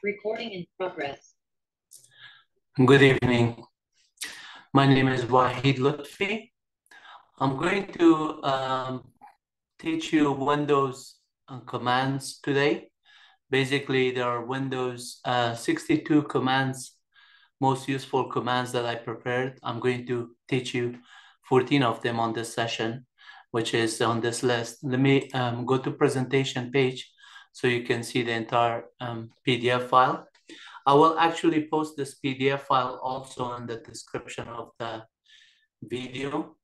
Recording in progress. Good evening. My name is Wahid Lutfi. I'm going to teach you Windows commands today. Basically, there are Windows 62 commands, most useful commands that I prepared. I'm going to teach you 14 of them on this session, which is on this list. Let me go to presentation page so you can see the entire PDF file. I will actually post this PDF file also in the description of the video.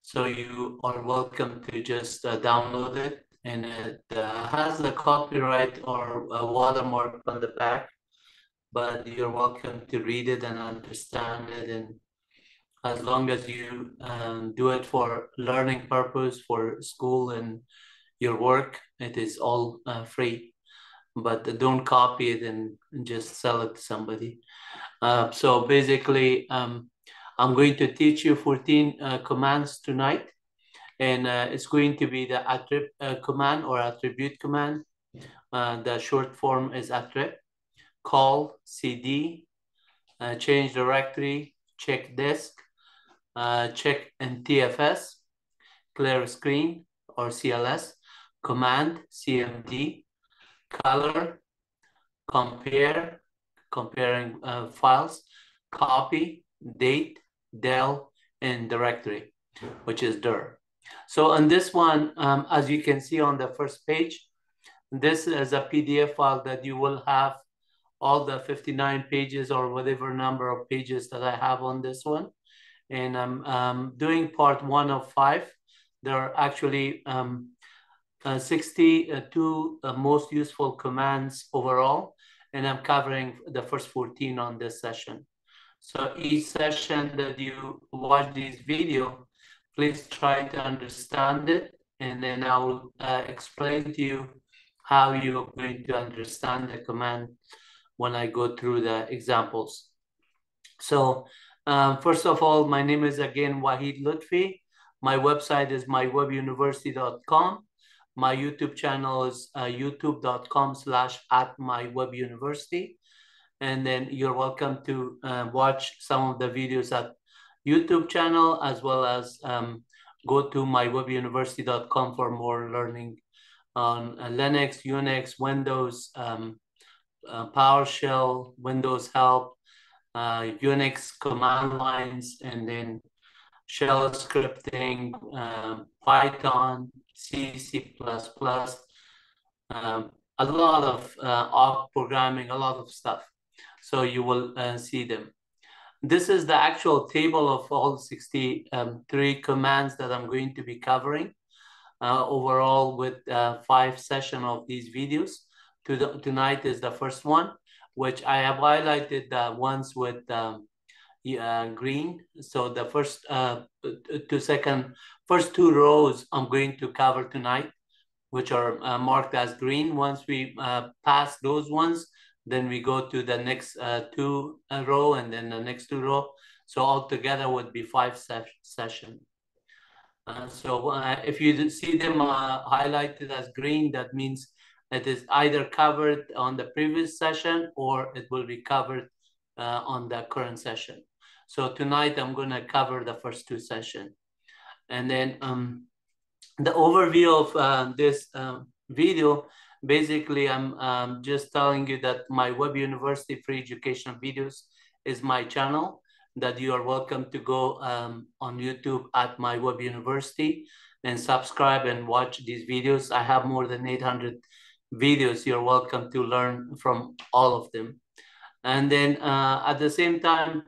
So you are welcome to just download it, and it has a copyright or a watermark on the back, but you're welcome to read it and understand it. And as long as you do it for learning purpose, for school and your work, it is all free. But don't copy it and just sell it to somebody. So basically, I'm going to teach you 14 commands tonight, and it's going to be the attrib command or attribute command. The short form is attrib, call, cd, change directory, check disk, check in TFS, clear screen or CLS, command, CMD, color, compare, comparing files, copy, date, del, and directory, which is dir. So on this one, as you can see on the first page, this is a PDF file that you will have all the 59 pages or whatever number of pages that I have on this one. And I'm doing part 1 of 5. There are actually 62 most useful commands overall, and I'm covering the first 14 on this session. So each session that you watch this video, please try to understand it, and then I will explain to you how you're going to understand the command when I go through the examples. So first of all, my name is again Wahid Lutfi. My website is mywebuniversity.com. My YouTube channel is youtube.com/@mywebuniversity. And then you're welcome to watch some of the videos at YouTube channel, as well as go to mywebuniversity.com for more learning on Linux, Unix, Windows, PowerShell, Windows Help, Unix command lines, and then shell scripting, Python, C, C++, a lot of awk programming, a lot of stuff. So you will see them. This is the actual table of all 63 commands that I'm going to be covering overall with 5 sessions of these videos. Tonight is the first one, which I have highlighted the ones with green. So the first first 2 rows I'm going to cover tonight, which are marked as green. Once we pass those ones, then we go to the next 2 row and then the next 2 row. So altogether would be 5 sessions. So if you see them highlighted as green, that means it is either covered on the previous session or it will be covered on the current session. So tonight I'm going to cover the first 2 sessions. And then the overview of this video, basically I'm just telling you that my Web University Free Educational Videos is my channel, that you are welcome to go on YouTube at my Web University and subscribe and watch these videos. I have more than 800 videos. You're welcome to learn from all of them. And then at the same time,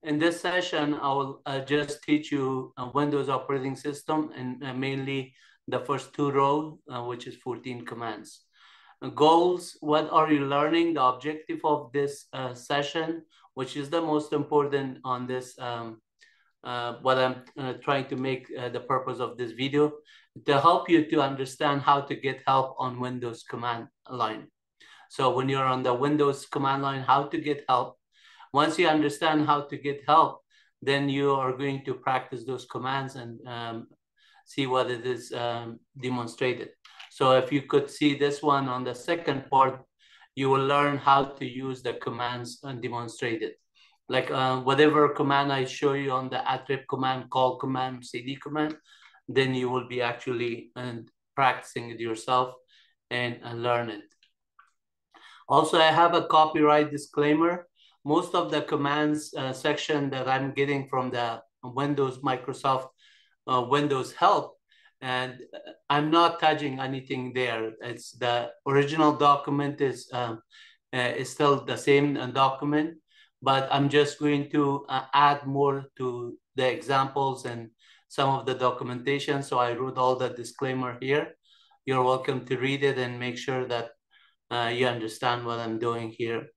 in this session, I will just teach you Windows operating system and mainly the first 2 rows, which is 14 commands. Goals, what are you learning? The objective of this session, which is the most important on this, what I'm trying to make the purpose of this video, to help you to understand how to get help on Windows command line. So when you're on the Windows command line, how to get help. Once you understand how to get help, then you are going to practice those commands and see what it is demonstrated. So if you could see this one on the second part, you will learn how to use the commands and demonstrate it. Like whatever command I show you on the attrib command, call command, cd command, then you will be actually practicing it yourself and learn it. Also, I have a copyright disclaimer. Most of the commands section that I'm getting from the Microsoft Windows help, and I'm not touching anything there. It's the original document is still the same document, but I'm just going to add more to the examples and some of the documentation. So I wrote all the disclaimer here. You're welcome to read it and make sure that you understand what I'm doing here.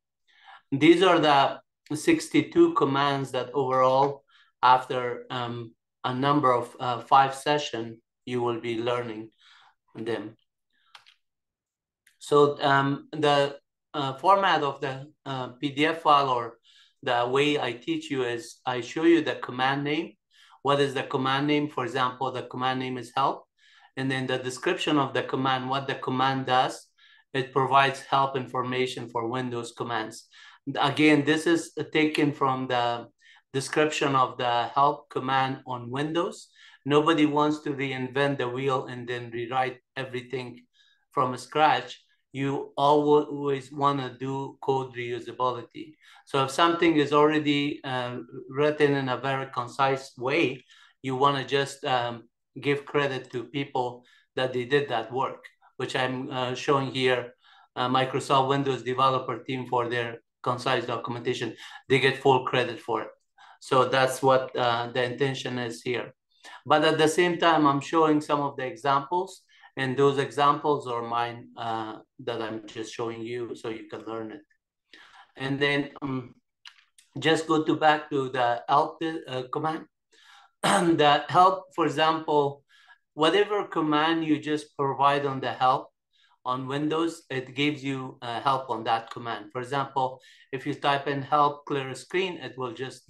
These are the 62 commands that overall, after a number of 5 sessions, you will be learning them. So the format of the PDF file, or the way I teach you, is I show you the command name. What is the command name? For example, the command name is help. And then the description of the command, what the command does. It provides help information for Windows commands. Again, this is taken from the description of the help command on Windows. Nobody wants to reinvent the wheel and then rewrite everything from scratch. You always want to do code reusability. So if something is already written in a very concise way, you want to just give credit to people that they did that work, which I'm showing here, Microsoft Windows developer team, for their concise documentation. They get full credit for it. So that's what the intention is here. But at the same time, I'm showing some of the examples, and those examples are mine that I'm just showing you so you can learn it. And then just go back to the help command. The help, for example, whatever command you just provide on the help on Windows, it gives you help on that command. For example, if you type in help clear screen, it will just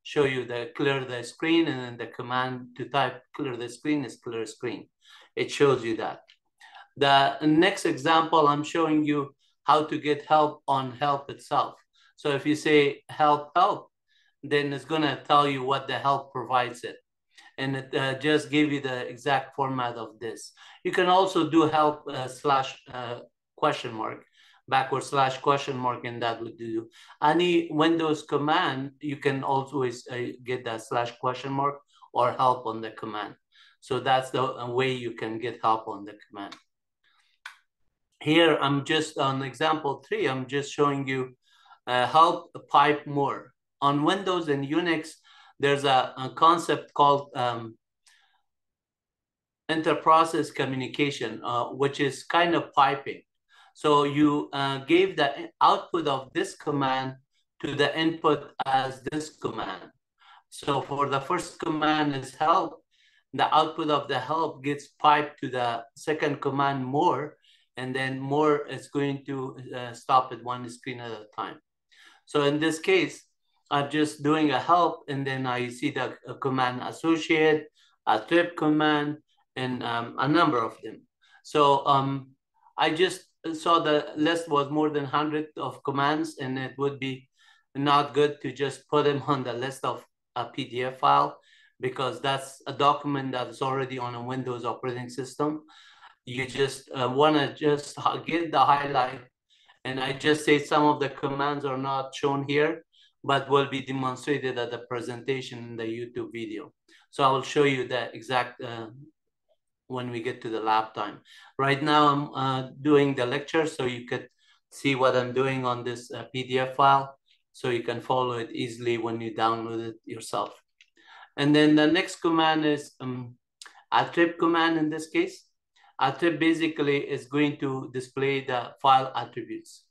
show you the clear the screen, and then the command to type clear the screen is clear screen. It shows you that. The next example, I'm showing you how to get help on help itself. So if you say help, then it's gonna tell you what the help provides it. And it just give you the exact format of this. You can also do help slash question mark, backward slash question mark, and that would do. Any Windows command, you can always get that slash question mark or help on the command. So that's the way you can get help on the command. Here, I'm just on example 3, I'm just showing you help pipe more. On Windows and Unix, there's a concept called inter-process communication, which is kind of piping. So you gave the output of this command to the input as this command. So for the first command is help, the output of the help gets piped to the second command more, and then more is going to stop at one screen at a time. So in this case, I'm just doing a help, and then I see the command associate, a trip command, and a number of them. So I just saw the list was more than 100 of commands, and it would be not good to just put them on the list of a PDF file, because that's a document that's already on a Windows operating system. You just want to just get the highlight. And I just say some of the commands are not shown here, but will be demonstrated at the presentation in the YouTube video. So I will show you the exact when we get to the lab time. Right now I'm doing the lecture, so you could see what I'm doing on this PDF file, so you can follow it easily when you download it yourself. And then the next command is attrib command in this case. Attrib basically is going to display the file attributes.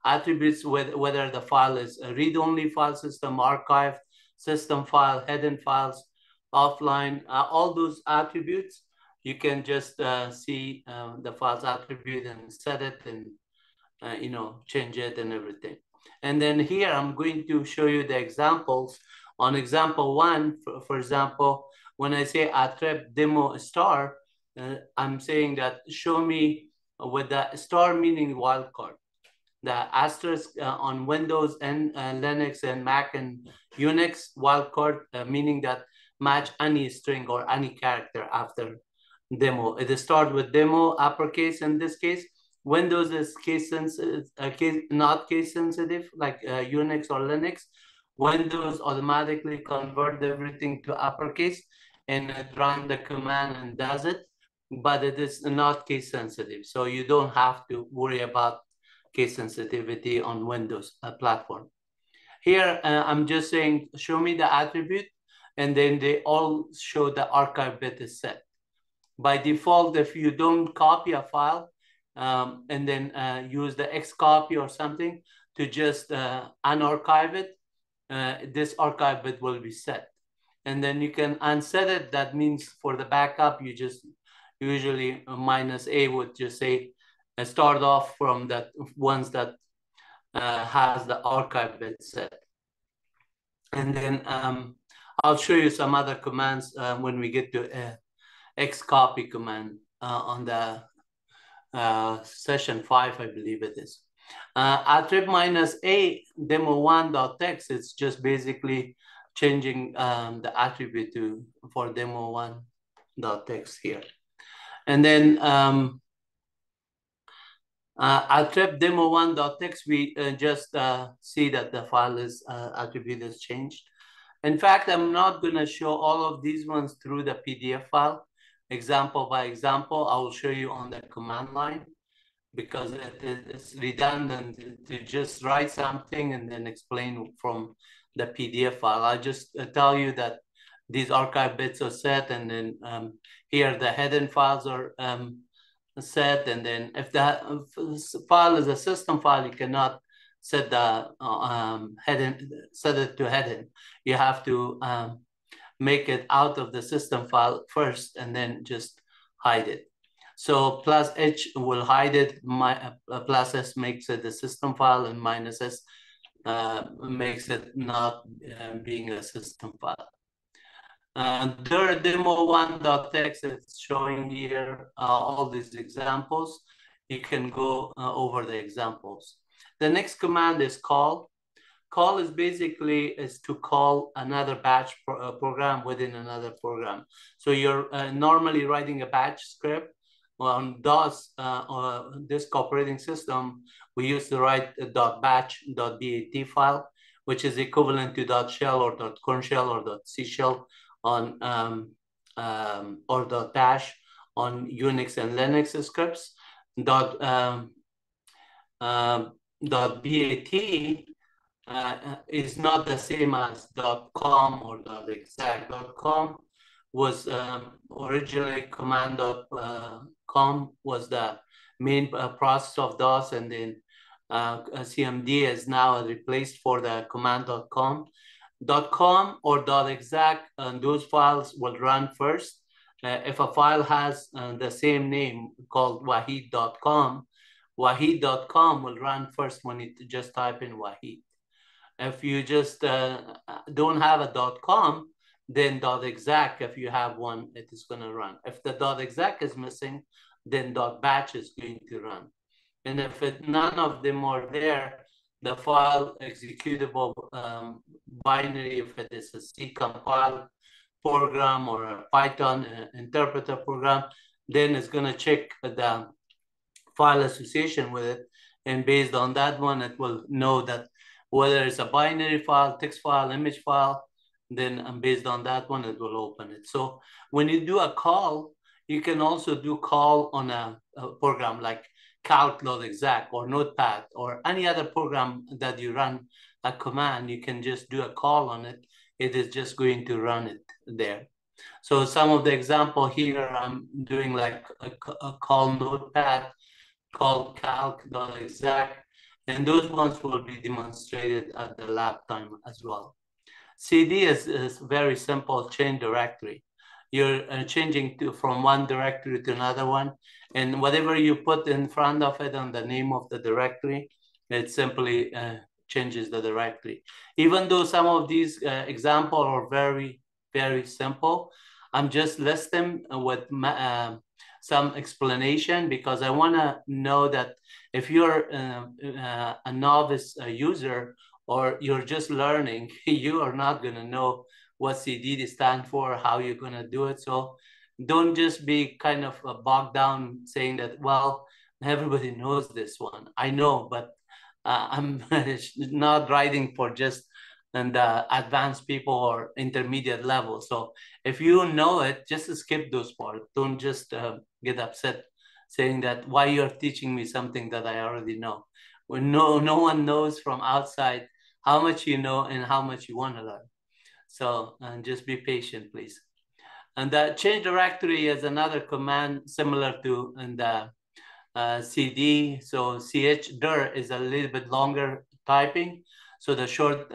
Attributes, whether the file is a read-only file system, archived, system file, hidden files, offline, all those attributes, you can just see the files attribute and set it and change it and everything. And then here I'm going to show you the examples. On example 1, for example, when I say attrib demo star, I'm saying that show me with the star meaning wildcard. the asterisk on Windows and Linux and Mac and Unix, wildcard, meaning that match any string or any character after demo. It starts with demo uppercase in this case. Windows is case sensitive, not case sensitive like Unix or Linux. Windows automatically convert everything to uppercase and it run the command and does it, but it is not case sensitive. So you don't have to worry about case sensitivity on Windows platform. Here, I'm just saying, show me the attribute, and then they all show the archive bit is set. By default, if you don't copy a file and then use the Xcopy or something to just unarchive it, this archive bit will be set. And then you can unset it. That means for the backup, you just usually -A would just say, start off from that ones that has the archive bit set. And then I'll show you some other commands when we get to Xcopy command on the session 5, I believe it is. Attrib -A demo1.txt, it's just basically changing the attribute for demo1.txt here. And then attrib demo1.txt, we just see that the file is attribute is changed. In fact, I'm not going to show all of these ones through the PDF file. Example by example, I will show you on the command line because it's redundant to just write something and then explain from the PDF file. I just tell you that these archive bits are set, and then here the hidden files are set, and then if that file is a system file, you cannot set the set it to hidden. You have to make it out of the system file first and then just hide it. So +H will hide it, +S makes it a system file, and -S makes it not being a system file. The demo1.txt is showing here all these examples. You can go over the examples. The next command is call. Call is basically to call another batch program within another program. So you're normally writing a batch script on DOS or this operating system. We used to write a .batch.bat file, which is equivalent to .shell or .corn shell or .c shell on or .bash on Unix and Linux scripts. .bat is not the same as .com or .exec. .com was originally command.com was the main process of DOS, and then CMD is now replaced for the command.com. .com or .exec, those files will run first. If a file has the same name called Wahid.com, Wahid.com will run first when you just type in Wahid. If you just don't have a .com, then .exec, if you have one, it is going to run. If the .exec is missing, then .batch is going to run. And if none of them are there, the file executable binary, if it is a C compile program or a Python interpreter program, then it's going to check the file association with it. And based on that one, it will know that whether it's a binary file, text file, image file, then based on that one, it will open it. So when you do a call, you can also do call on a program like calc.exec or Notepad or any other program that you run a command. You can just do a call on it. It is just going to run it there. So some of the example here, I'm doing like a call Notepad, call calc.exec, and those ones will be demonstrated at the lab time as well. CD is very simple change directory. You're changing from one directory to another one, and whatever you put in front of it on the name of the directory, it simply changes the directory. Even though some of these examples are very, very simple, I'm just listing with some explanation, because I want to know that if you're a novice user or you're just learning, you are not going to know what CD stand for, how you're going to do it. So don't just be kind of bogged down saying that, well, everybody knows this one. I know, but I'm not writing for just the advanced people or intermediate level. So if you know it, just skip those parts. Don't just get upset saying that why you're teaching me something that I already know. When no one knows from outside how much you know and how much you want to learn. So just be patient, please. And the change directory is another command similar to in the CD. So chdir is a little bit longer typing. So the short,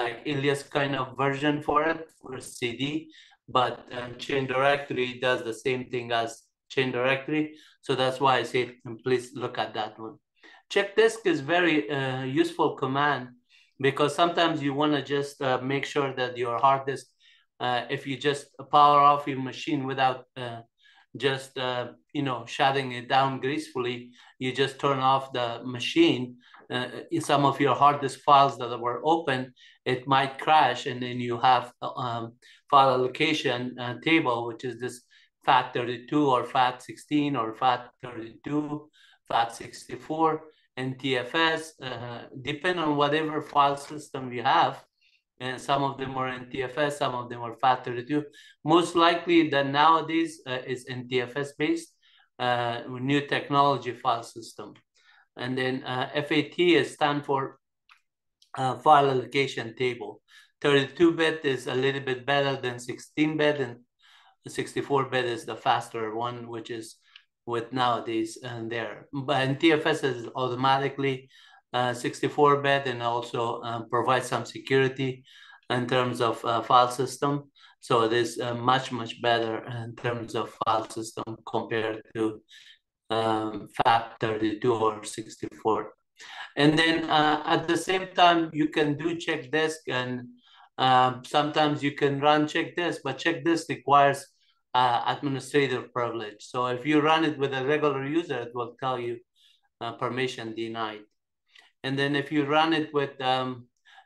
like alias kind of version for it for CD, but chain directory does the same thing as chain directory. So that's why I say, please look at that one. Check disk is very useful command, because sometimes you want to just make sure that your hard disk, if you just power off your machine without just shutting it down gracefully, you just turn off the machine, some of your hard disk files that were open, it might crash, and then you have file allocation table, which is this FAT32 or FAT16 or FAT32, FAT64, and TFS, depend on whatever file system you have. And some of them are NTFS, some of them are FAT32. Most likely that nowadays is NTFS based, new technology file system. And then FAT is stand for file allocation table. 32-bit is a little bit better than 16-bit, and 64-bit is the faster one, which is with nowadays and there. But NTFS is automatically 64-bit, and also provides some security in terms of file system. So it is much better in terms of file system compared to FAT32 or 64. And then at the same time, you can do check disk, and sometimes you can run check disk, but check disk requires administrator privilege. So if you run it with a regular user, it will tell you permission denied. And then if you run it with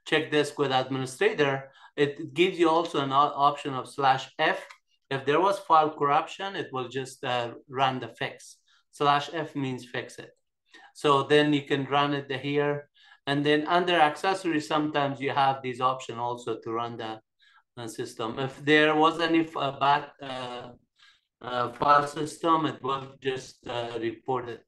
check disk with administrator, it gives you also an option of /f. If there was file corruption, it will just run the fix. /f means fix it. So then you can run it here. And then under accessories, sometimes you have this option also to run the system. If there was any bad file system, it will just report it.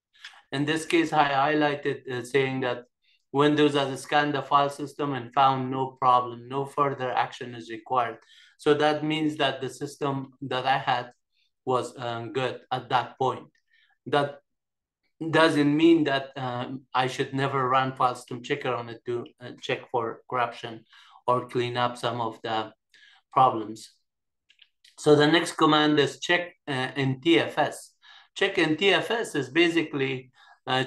In this case, I highlighted saying that Windows has scanned the file system and found no problem, no further action is required. So that means that the system that I had was good at that point. That doesn't mean that I should never run file system checker on it to check for corruption or clean up some of the problems. So the next command is check NTFS. Check NTFS is basically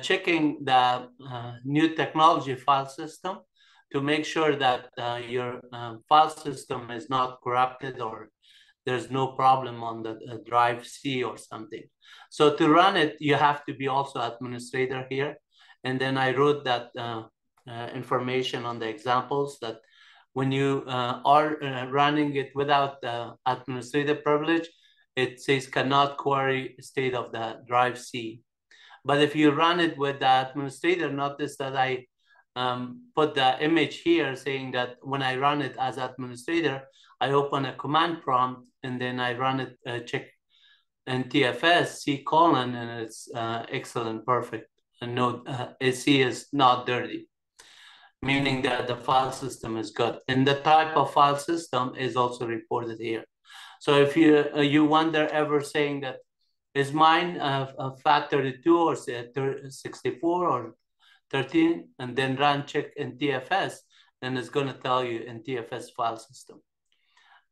checking the new technology file system to make sure that your file system is not corrupted or there's no problem on the drive C or something. So to run it, you have to be also administrator here. And then I wrote that information on the examples that when you are running it without the administrator privilege, it says cannot query state of the drive C. But if you run it with the administrator, notice that I put the image here saying that when I run it as administrator, I open a command prompt and then I run it, check NTFS C:, and it's excellent, perfect. And no, C is not dirty, meaning that the file system is good. And the type of file system is also reported here. So if you wonder ever saying that, is mine a FAT32 or 64 or 13, and then run check NTFS, and it's going to tell you NTFS file system.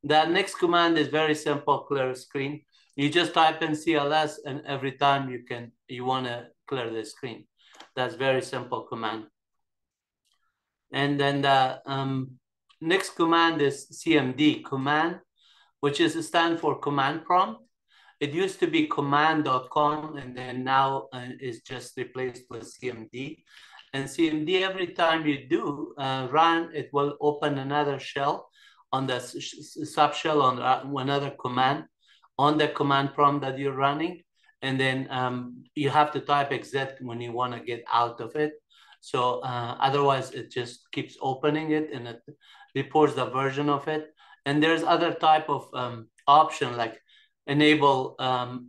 The next command is very simple, clear screen. You just type in CLS, and every time you want to clear the screen. That's very simple command. And then the next command is CMD command, which is stand for command prompt. It used to be command.com, and then now is just replaced with CMD. And CMD, every time you do run, it will open another shell on the subshell on another command on the command prompt that you're running. And then you have to type exit when you want to get out of it. So otherwise, it just keeps opening it and it reports the version of it. And there's other type of option like enable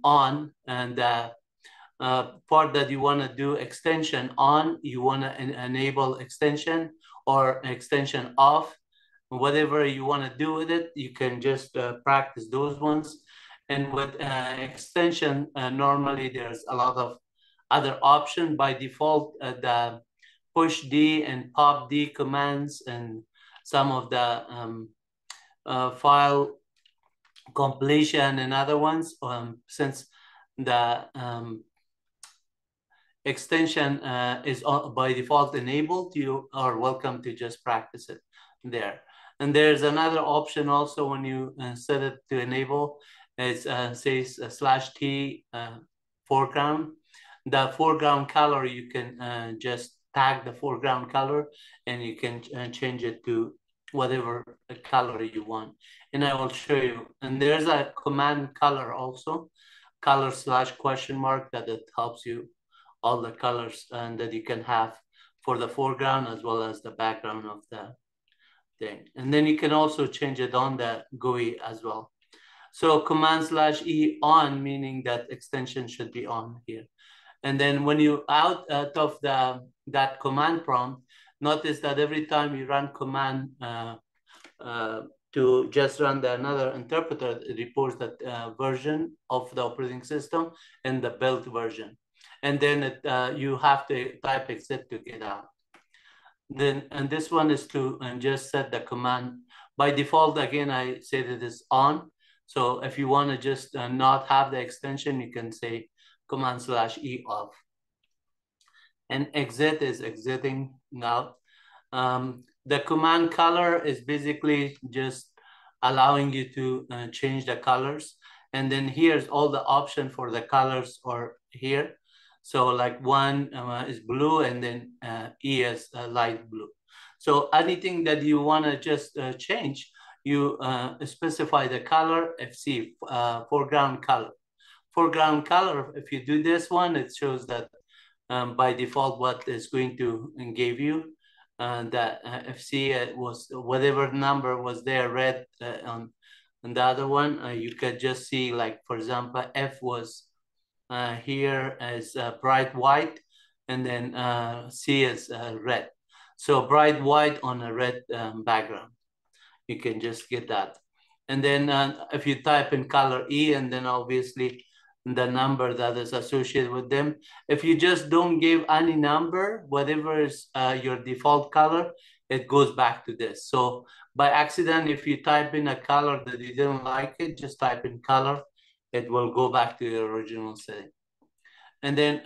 on, and part that you want to do extension on, you want to enable extension or extension off. Whatever you want to do with it, you can just practice those ones. And with extension, normally there's a lot of other options. By default, the push D and pop D commands and some of the file completion and other ones, since the extension is by default enabled, you are welcome to just practice it there. And there's another option also when you set it to enable. It says /T foreground. The foreground color, you can just tag the foreground color and you can change it to whatever color you want. And I will show you. And there's a command color also, color /?, that it helps you all the colors and that you can have for the foreground as well as the background of the thing. And then you can also change it on the GUI as well. So command /E on, meaning that extension should be on here. And then when you out of that command prompt, notice that every time you run command to just run another interpreter, it reports that version of the operating system and the build version. And then you have to type exit to get out. Then, and this one is to just set the command. By default, again, I said it is on. So if you want to just not have the extension, you can say command /E off. And exit is exiting out. The command color is basically just allowing you to change the colors. And then here's all the option for the colors are here. So like one is blue and then E is light blue. So anything that you want to just change, you specify the color, FC, foreground color. Foreground color, if you do this one, it shows that by default what is going to give you. That FC was whatever number was there, red on the other one. You could just see, like, for example, F was here as bright white, and then C is red. So bright white on a red background. You can just get that. And then if you type in color E, and then obviously the number that is associated with them. If you just don't give any number, whatever is your default color, it goes back to this. So by accident, if you type in a color that you didn't like it, just type in color, it will go back to your original setting. And then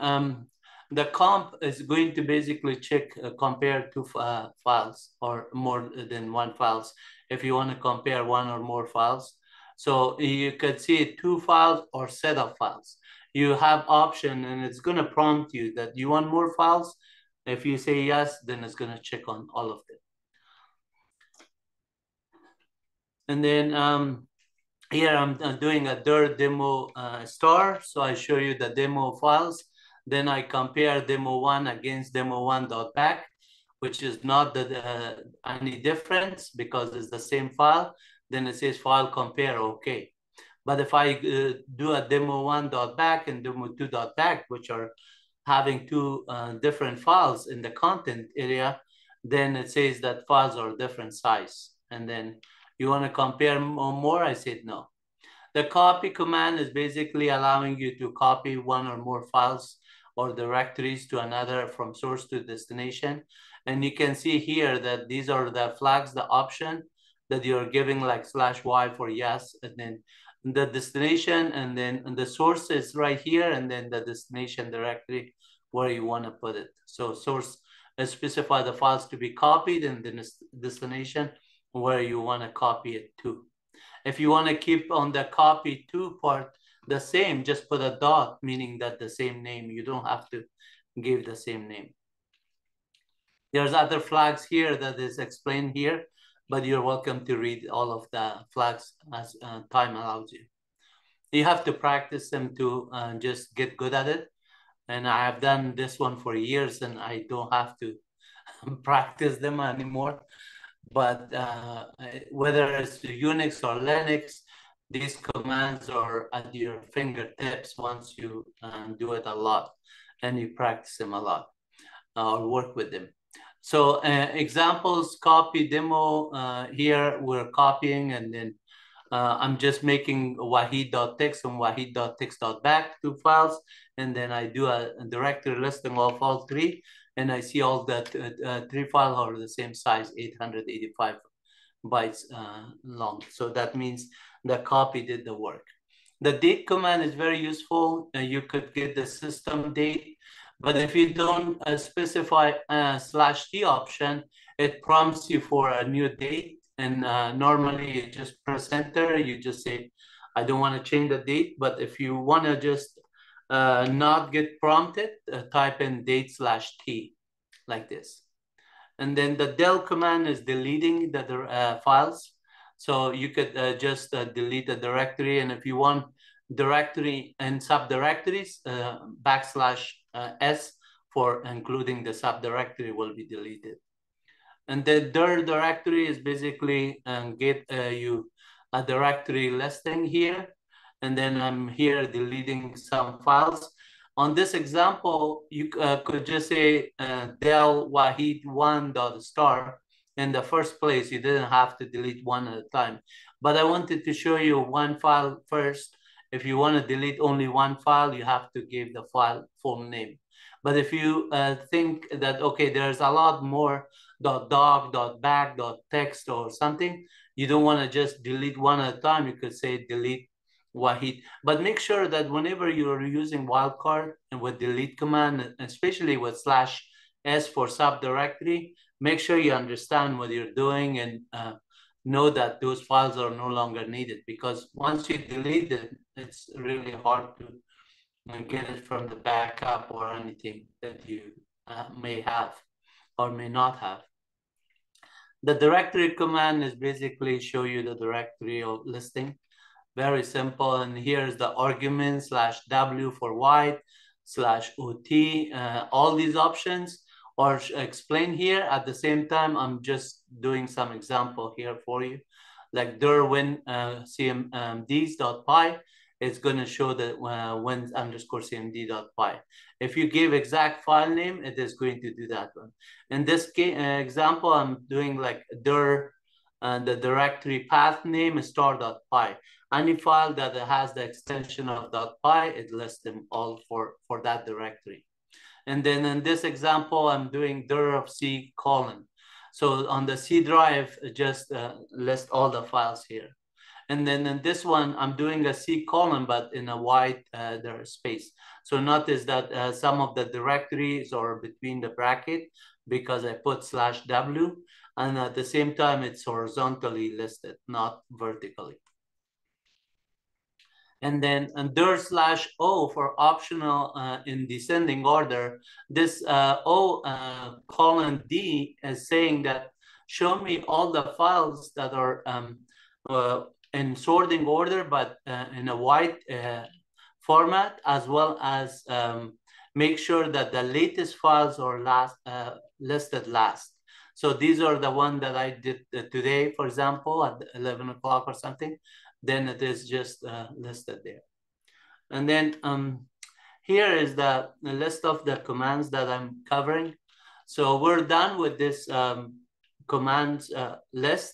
the comp is going to basically check, compare two files or more than one files. If you want to compare one or more files. So you could see two files or set of files. You have option and it's going to prompt you that you want more files. If you say yes, then it's going to check on all of them. And then here I'm doing a DIR demo star. So I show you the demo files. Then I compare demo one against demo one.back, which is not any difference because it's the same file. Then it says file compare, okay. But if I do a demo one.back and demo two.back, which are having two different files in the content area, then it says that files are different size. And then you want to compare more? I said no. The copy command is basically allowing you to copy one or more files or directories to another from source to destination. And you can see here that these are the flags, the option that you're giving, like /Y for yes, and then the destination, and then the source is right here, and then the destination directory where you want to put it. So source specify the files to be copied, and then destination where you want to copy it to. If you want to keep on the copy to part, the same, just put a dot, meaning that the same name. You don't have to give the same name. There's other flags here that is explained here, but you're welcome to read all of the flags as time allows you. You have to practice them to just get good at it. And I have done this one for years and I don't have to practice them anymore. But whether it's Unix or Linux, these commands are at your fingertips once you do it a lot and you practice them a lot or work with them. So examples, copy, demo, here we're copying and then I'm just making wahid.txt and wahid.txt.back, 2 files, and then I do a directory listing of all 3, and I see all that 3 files are the same size, 885 bytes long. So that means the copy did the work. The date command is very useful. You could get the system date, but if you don't specify /t option, it prompts you for a new date. And normally you just press enter, you just say, I don't want to change the date. But if you want to just not get prompted, type in date/t like this. And then the del command is deleting the files. So you could just delete the directory. And if you want directory and subdirectories, \s for including the subdirectory will be deleted. And the dir directory is basically get you a directory listing here. And then I'm here deleting some files. On this example, you could just say del wahid1.star. In the first place, you didn't have to delete one at a time. But I wanted to show you one file first. If you want to delete only one file, you have to give the file full name. But if you think that, okay, there's a lot more .doc, .back, .text or something, you don't want to just delete one at a time, you could say delete wahid. But make sure that whenever you're using wildcard and with delete command, especially with /s for subdirectory, make sure you understand what you're doing and know that those files are no longer needed, because once you delete it, it's really hard to get it from the backup or anything that you may have or may not have. The directory command is basically show you the directory of listing. Very simple. And here's the argument /w for white /ot, all these options are explained here. At the same time, I'm just doing some example here for you. Like dir_win cmds.py, it's going to show the win_cmd.py. If you give exact file name, it is going to do that one. In this example, I'm doing like dir, the directory path name is star.py. Any file that has the extension of .py, it lists them all for that directory. And then in this example, I'm doing dir of C:. So on the C drive, just list all the files here. And then in this one, I'm doing a C:, but in a wide there is space. So notice that some of the directories are between the bracket because I put /w. And at the same time, it's horizontally listed, not vertically. And then dir/o for optional in descending order. This O:\D is saying that show me all the files that are in sorting order, but in a wide format, as well as make sure that the latest files are listed last. So these are the one that I did today, for example, at 11 o'clock or something. Then it is just listed there. And then here is the list of the commands that I'm covering. So we're done with this commands list.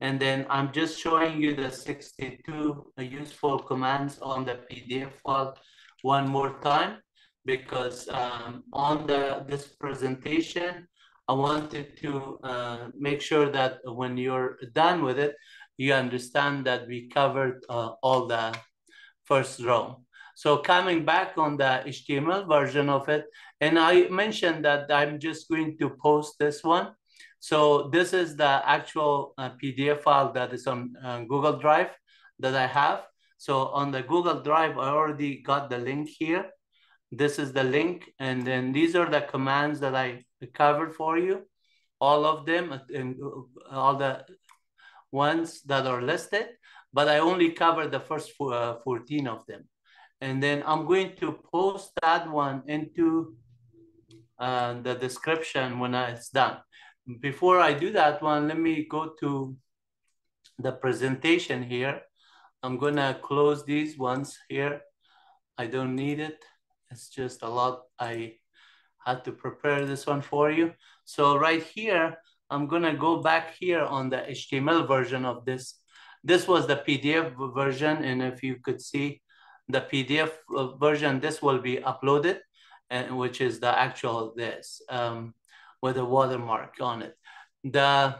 And then I'm just showing you the 62 useful commands on the PDF file one more time, because on this presentation, I wanted to make sure that when you're done with it, you understand that we covered all the first row. So coming back on the HTML version of it, and I mentioned that I'm just going to post this one. So this is the actual PDF file that is on Google Drive that I have. So on the Google Drive, I already got the link here. This is the link. And then these are the commands that I covered for you, all of them, and all the ones that are listed, but I only covered the first 14 of them. And then I'm going to post that one into the description when it's done. Before I do that one, let me go to the presentation here. I'm gonna close these ones here. I don't need it. It's just a lot. I had to prepare this one for you. So right here, I'm gonna go back here on the HTML version of this. This was the PDF version, and if you could see the PDF version, this will be uploaded, and which is the actual this with a watermark on it. The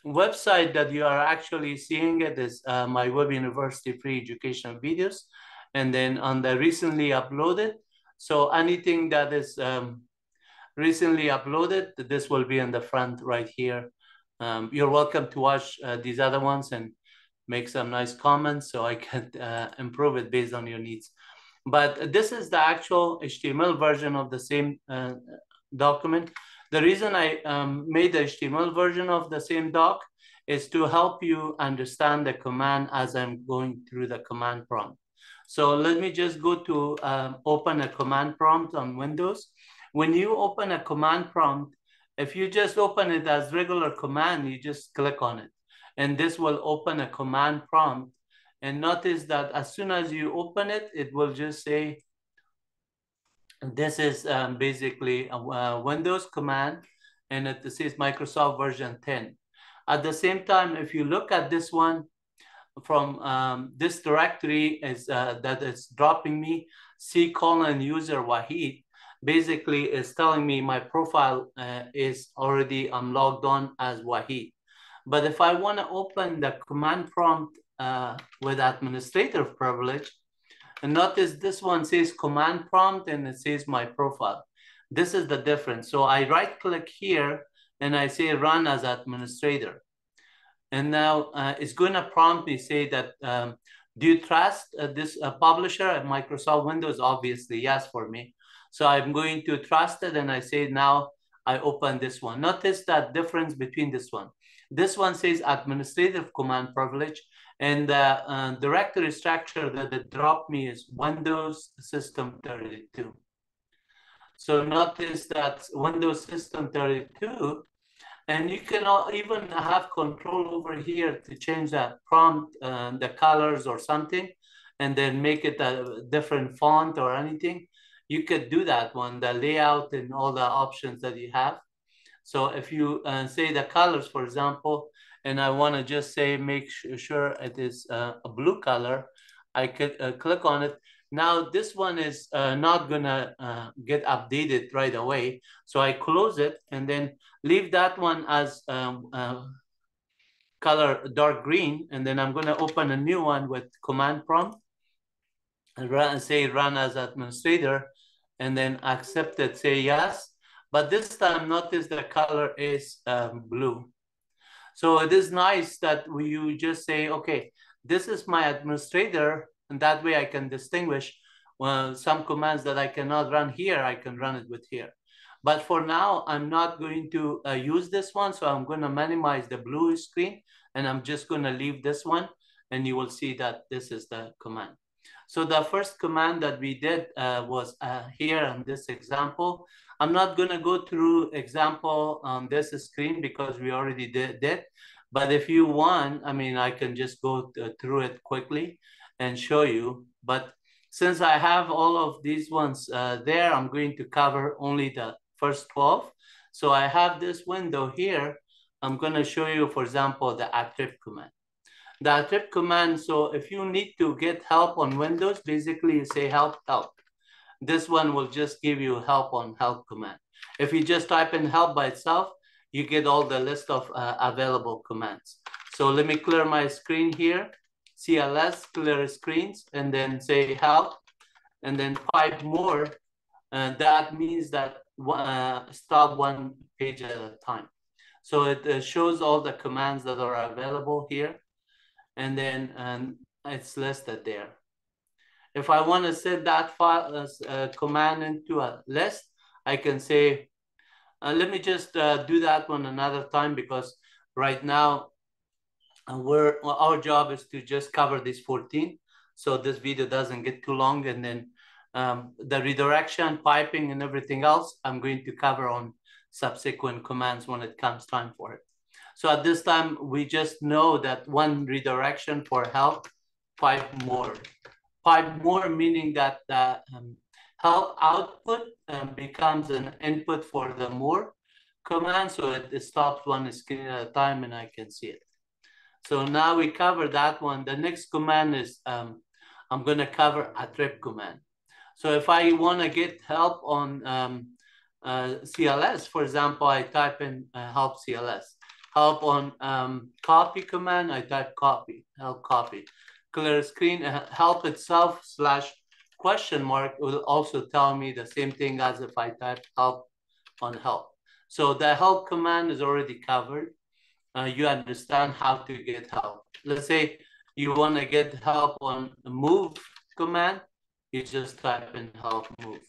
website that you are actually seeing it is my Web University free educational videos, and then on the recently uploaded. So anything that is recently uploaded, this will be in the front right here. You're welcome to watch these other ones and make some nice comments so I can improve it based on your needs. But this is the actual HTML version of the same document. The reason I made the HTML version of the same doc is to help you understand the command as I'm going through the command prompt. So let me just go to open a command prompt on Windows. When you open a command prompt, if you just open it as regular command, you just click on it. And this will open a command prompt. And notice that as soon as you open it, it will just say, this is basically a Windows command, and it says Microsoft version 10. At the same time, if you look at this one, from this directory is that is dropping me C:user Wahid, basically is telling me my profile is already, I'm logged on as Wahid. But if I want to open the command prompt with administrative privilege, and notice this one says command prompt and it says my profile. This is the difference. So I right click here and I say run as administrator. And now it's going to prompt me, say that, do you trust this publisher at Microsoft Windows? Obviously, yes for me. So I'm going to trust it, and I say now I open this one. Notice that difference between this one. This one says administrative command privilege, and the directory structure that it dropped me is Windows System 32. So notice that Windows System 32, and you can even have control over here to change that prompt, the colors or something, and then make it a different font or anything. You could do that one, the layout and all the options that you have. So if you say the colors, for example, and I want to just say, make sure it is a blue color, I could click on it. Now this one is not gonna get updated right away. So I close it and then leave that one as color dark green. And then I'm gonna open a new one with command prompt and say run as administrator, and then accept it, say yes. But this time, notice the color is blue. So it is nice that you just say, okay, this is my administrator, and that way I can distinguish some commands that I cannot run here, I can run it with here. But for now, I'm not going to use this one, so I'm going to minimize the blue screen, and I'm just going to leave this one, and you will see that this is the command. So the first command that we did was here on this example. I'm not going to go through example on this screen because we already did it. But if you want, I mean, I can just go through it quickly and show you. But since I have all of these ones there, I'm going to cover only the first 12. So I have this window here. I'm going to show you, for example, the attrib command. The attrib command, so if you need to get help on Windows, basically you say help. This one will just give you help on help command. If you just type in help by itself, you get all the list of available commands. So let me clear my screen here, CLS, clear screens, and then say help, and then 5 more. And that means that stop one page at a time. So it shows all the commands that are available here. And then it's listed there. If I want to set that file as a command into a list, I can say, let me just do that one another time, because right now our job is to just cover these 14. So this video doesn't get too long, and then the redirection, piping, and everything else, I'm going to cover on subsequent commands when it comes time for it. So at this time, we just know that one redirection for help, pipe more. Pipe more meaning that the help output becomes an input for the more command, so it stops one screen at a time and I can see it. So now we cover that one. The next command is, I'm gonna cover attrib command. So if I wanna get help on CLS, for example, I type in help CLS. Help on copy command, I type copy, help copy. Clear screen, help itself / question mark will also tell me the same thing as if I type help on help. So the help command is already covered. You understand how to get help. Let's say you want to get help on move command, you just type in help move.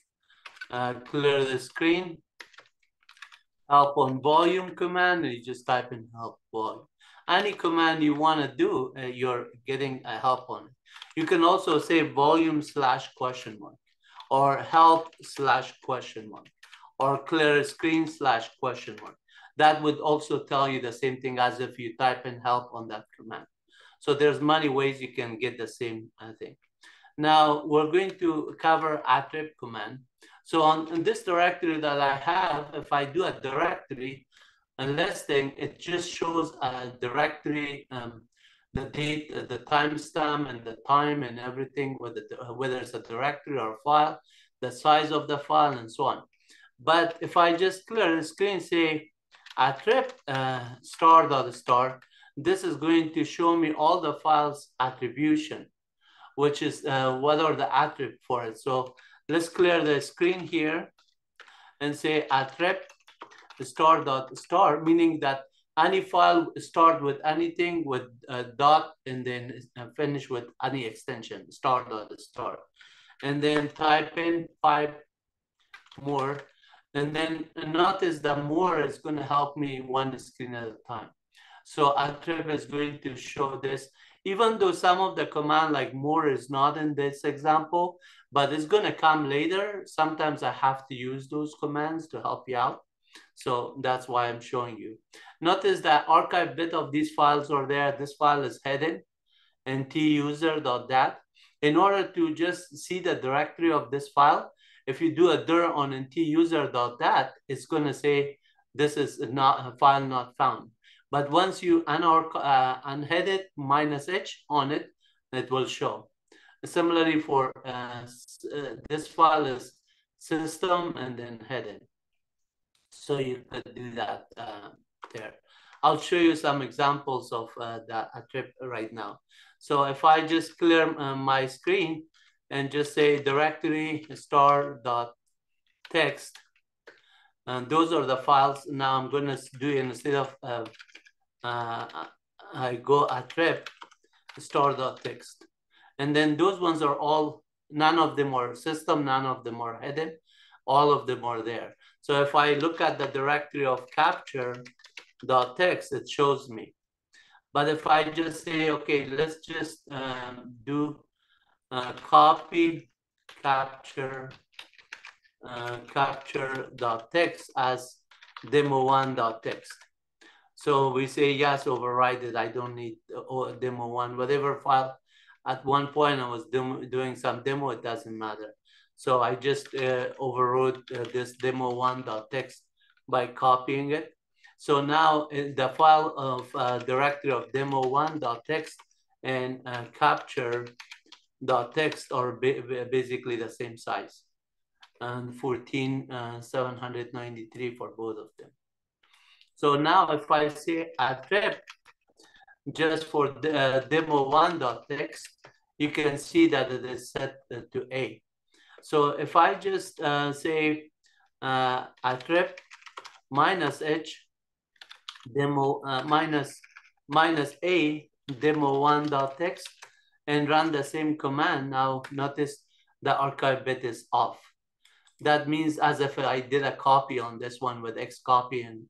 Clear the screen. Help on volume command, you just type in help volume. Any command you want to do, you're getting a help on it. You can also say volume / question mark, or help / question mark, or clear screen / question mark. That would also tell you the same thing as if you type in help on that command. So there's many ways you can get the same thing. Now we're going to cover attrib command. So in this directory that I have, if I do a directory, a listing, it just shows a directory, the date, the timestamp, and the time, and everything, whether it's a directory or a file, the size of the file, and so on. But if I just clear the screen, say attrib star.star, this is going to show me all the files attribution, which is what are the attrib for it. So let's clear the screen here and say attrib star.star, meaning that any file start with anything with a dot and then finish with any extension, star.star. And then type in pipe more. And then notice that more is going to help me one screen at a time. So attrib is going to show this, even though some of the command like more is not in this example, but it's going to come later. Sometimes I have to use those commands to help you out. So that's why I'm showing you. Notice that archive bit of these files are there. This file is hidden in tuser.dat. In order to just see the directory of this file, if you do a dir on tuser.dat, it's going to say this is not a file not found. But once you unhead it -h on it, it will show. Similarly for this file is system and then hidden. So you could do that there. I'll show you some examples of that attrib right now. So if I just clear my screen and just say directory star.txt, and those are the files. Now I'm going to do it instead of I go attrib star.txt, and then those ones are all, none of them are system, none of them are hidden, all of them are there. So if I look at the directory of capture.txt, it shows me. But if I just say, okay, let's just do copy capture.txt as demo1.txt. So we say, yes, override it. I don't need demo1, whatever file. At one point I was doing some demo, it doesn't matter. So I just overrode this demo1.txt by copying it. So now the file of directory of demo1.txt and capture.txt are basically the same size, and 14,793 for both of them. So now if I say attrib just for the demo1.txt, you can see that it is set to A. So if I just say attrib -h demo -a demo1.txt, and run the same command, now notice the archive bit is off. That means as if I did a copy on this one with Xcopy and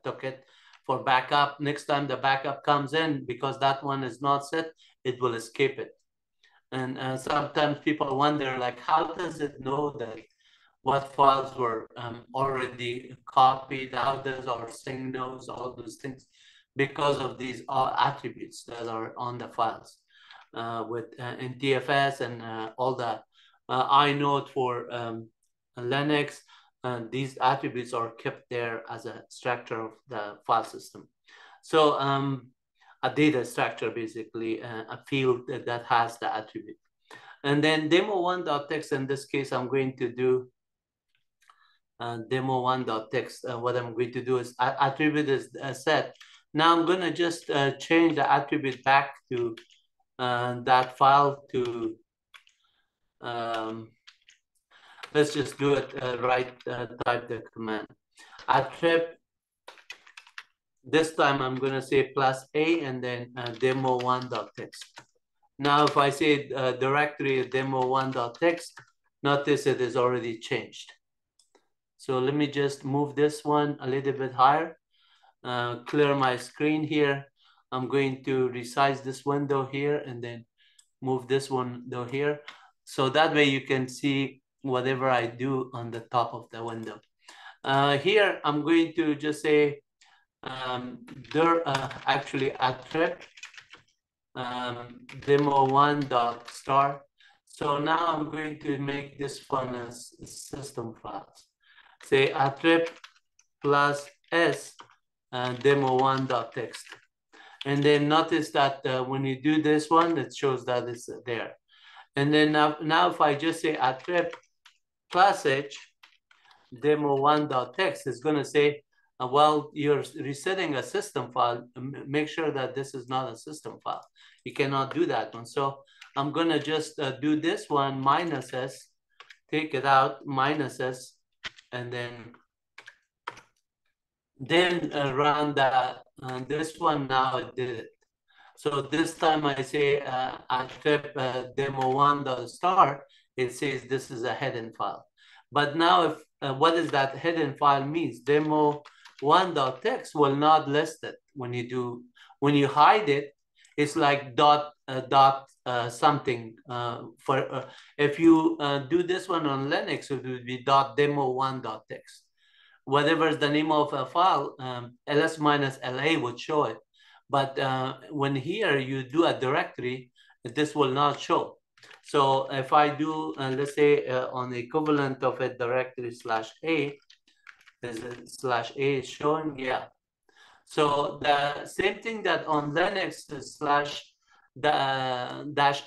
took it for backup. Next time the backup comes in, because that one is not set, it will escape it. And sometimes people wonder, like, how does it know that what files were already copied? How does our sync knows all those things? Because of these attributes that are on the files in TFS and all the inode for Linux. These attributes are kept there as a structure of the file system. So a data structure, basically, a field that has the attribute. And then demo1.txt, in this case, I'm going to do demo1.txt. What I'm going to do is attribute is set. Now I'm going to just change the attribute back to that file to, let's just do it type the command. Attrib, this time I'm going to say +A and then demo1.txt. Now, if I say directory demo1.txt, notice it is already changed. So let me just move this one a little bit higher, clear my screen here. I'm going to resize this window here and then move this window here. So that way you can see whatever I do on the top of the window. Here, I'm going to just say, actually attrib demo1.star. So now I'm going to make this one as system files. Say attrib +S demo1.txt. And then notice that when you do this one, it shows that it's there. And then now if I just say attrib +H demo1.txt, it's going to say, well, you're resetting a system file. Make sure that this is not a system file. You cannot do that one. So I'm going to just do this one -S, take it out, -S, and then run that. This one now it did it. So this time I say attrib demo1.star, it says this is a hidden file. But now if what is that hidden file means? Demo1.txt will not list it when you hide it. It's like something if you do this one on Linux, it would be .demo1.txt. Whatever is the name of a file, ls-la would show it. But when here you do a directory, this will not show. So if I do, let's say on the equivalent of a directory /A, is it /A is showing? Yeah. So the same thing that on Linux is /A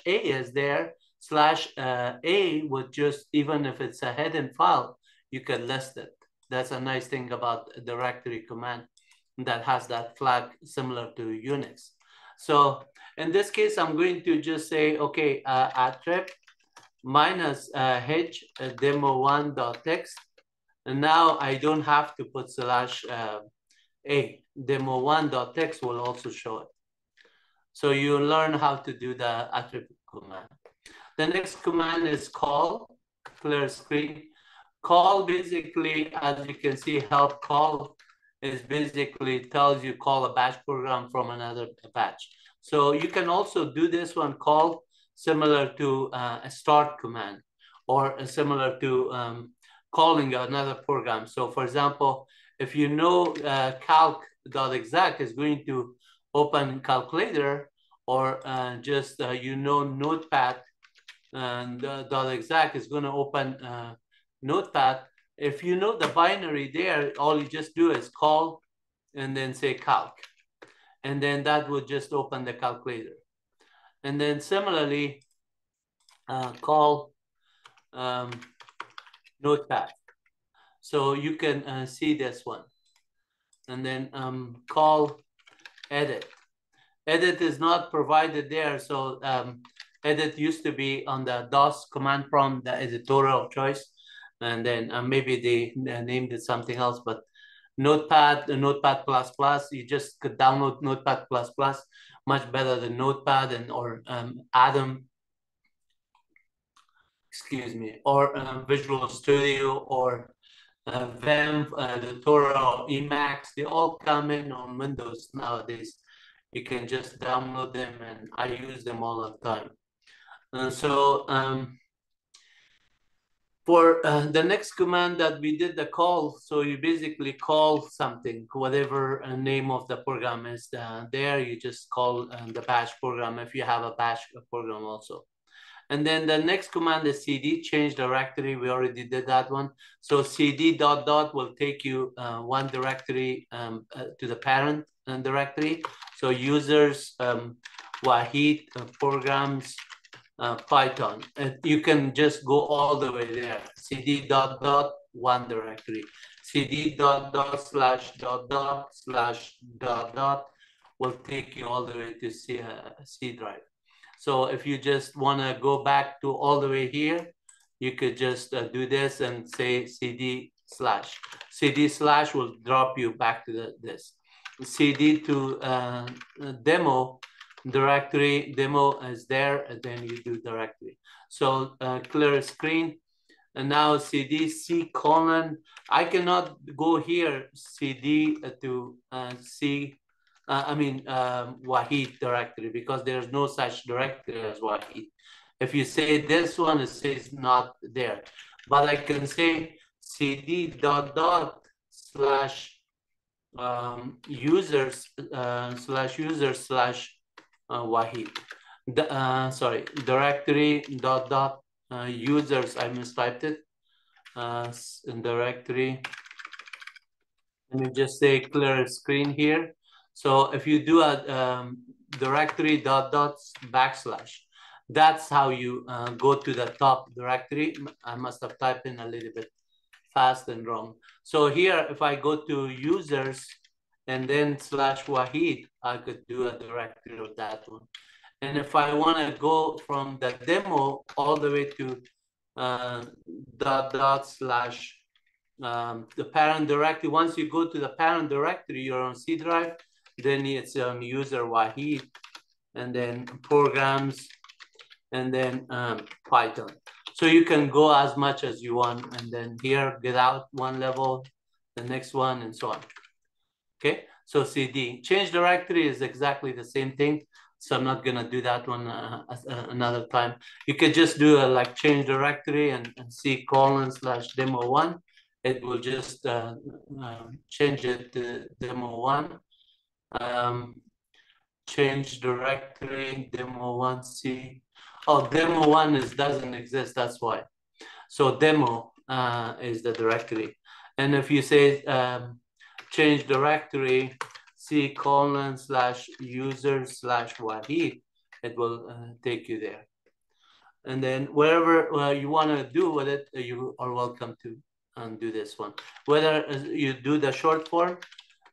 is there, /A would just, even if it's a hidden file, you can list it. That's a nice thing about a directory command that has that flag similar to Unix. So in this case, I'm going to just say, okay, attrib -h demo1.txt. And now I don't have to put /A. Demo1.txt will also show it. So you learn how to do the attribute command. The next command is call, clear screen. Call basically, as you can see, help call is basically tells you call a batch program from another batch. So you can also do this one call similar to a start command or similar to calling another program. So for example, if you know calc.exec is going to open calculator, or just you know notepad and .exec is going to open notepad. If you know the binary there, all you just do is call and then say calc. And then that would just open the calculator. And then similarly, call notepad. So you can see this one. And then call edit. Edit is not provided there. So edit used to be on the DOS command prompt, the editorial choice. And then maybe they named it something else, but Notepad, Notepad++, you just could download Notepad++, much better than Notepad or Atom, excuse me, or Visual Studio or Vim, Tutorial, Emacs. They all come in on Windows nowadays. You can just download them, and I use them all the time. For the next command that we did the call, so you basically call something, whatever name of the program is there, you just call the bash program if you have a bash program also. And then the next command is cd, change directory. We already did that one. So cd ... will take you one directory to the parent directory. So users, Wahid, programs, Python. You can just go all the way there. cd ... one directory. cd ... /... will take you all the way to C drive. So if you just want to go back to all the way here, you could just do this and say cd/. cd/ will drop you back to this. cd to demo directory, demo is there, and then you do directory. So clear screen. And now cd C:, I cannot go here cd to Wahid directory, because there's no such directory as Wahid. If you say this one, it says not there. But I can say cd ... users /users/Wahid. Sorry, directory ... users, I mistyped it. In directory, let me just say clear screen here. So if you do a directory ... that's how you go to the top directory. I must have typed in a little bit fast and wrong. So here, if I go to users and then /Wahid, I could do a directory of that one. And if I want to go from the demo all the way to the parent directory, once you go to the parent directory, you're on C drive, then it's user Wahid, and then programs, and then Python. So you can go as much as you want, and then here get out one level, the next one, and so on. Okay, so cd. Change directory is exactly the same thing. So I'm not gonna do that one another time. You could just do a like change directory and C:/ demo1. It will just change it to demo1. Change directory, demo1 C. Oh, demo1 doesn't exist, that's why. So demo is the directory. And if you say change directory, C:/ users/Wahid, it will take you there. And then wherever you want to do with it, you are welcome to do this one. Whether you do the short form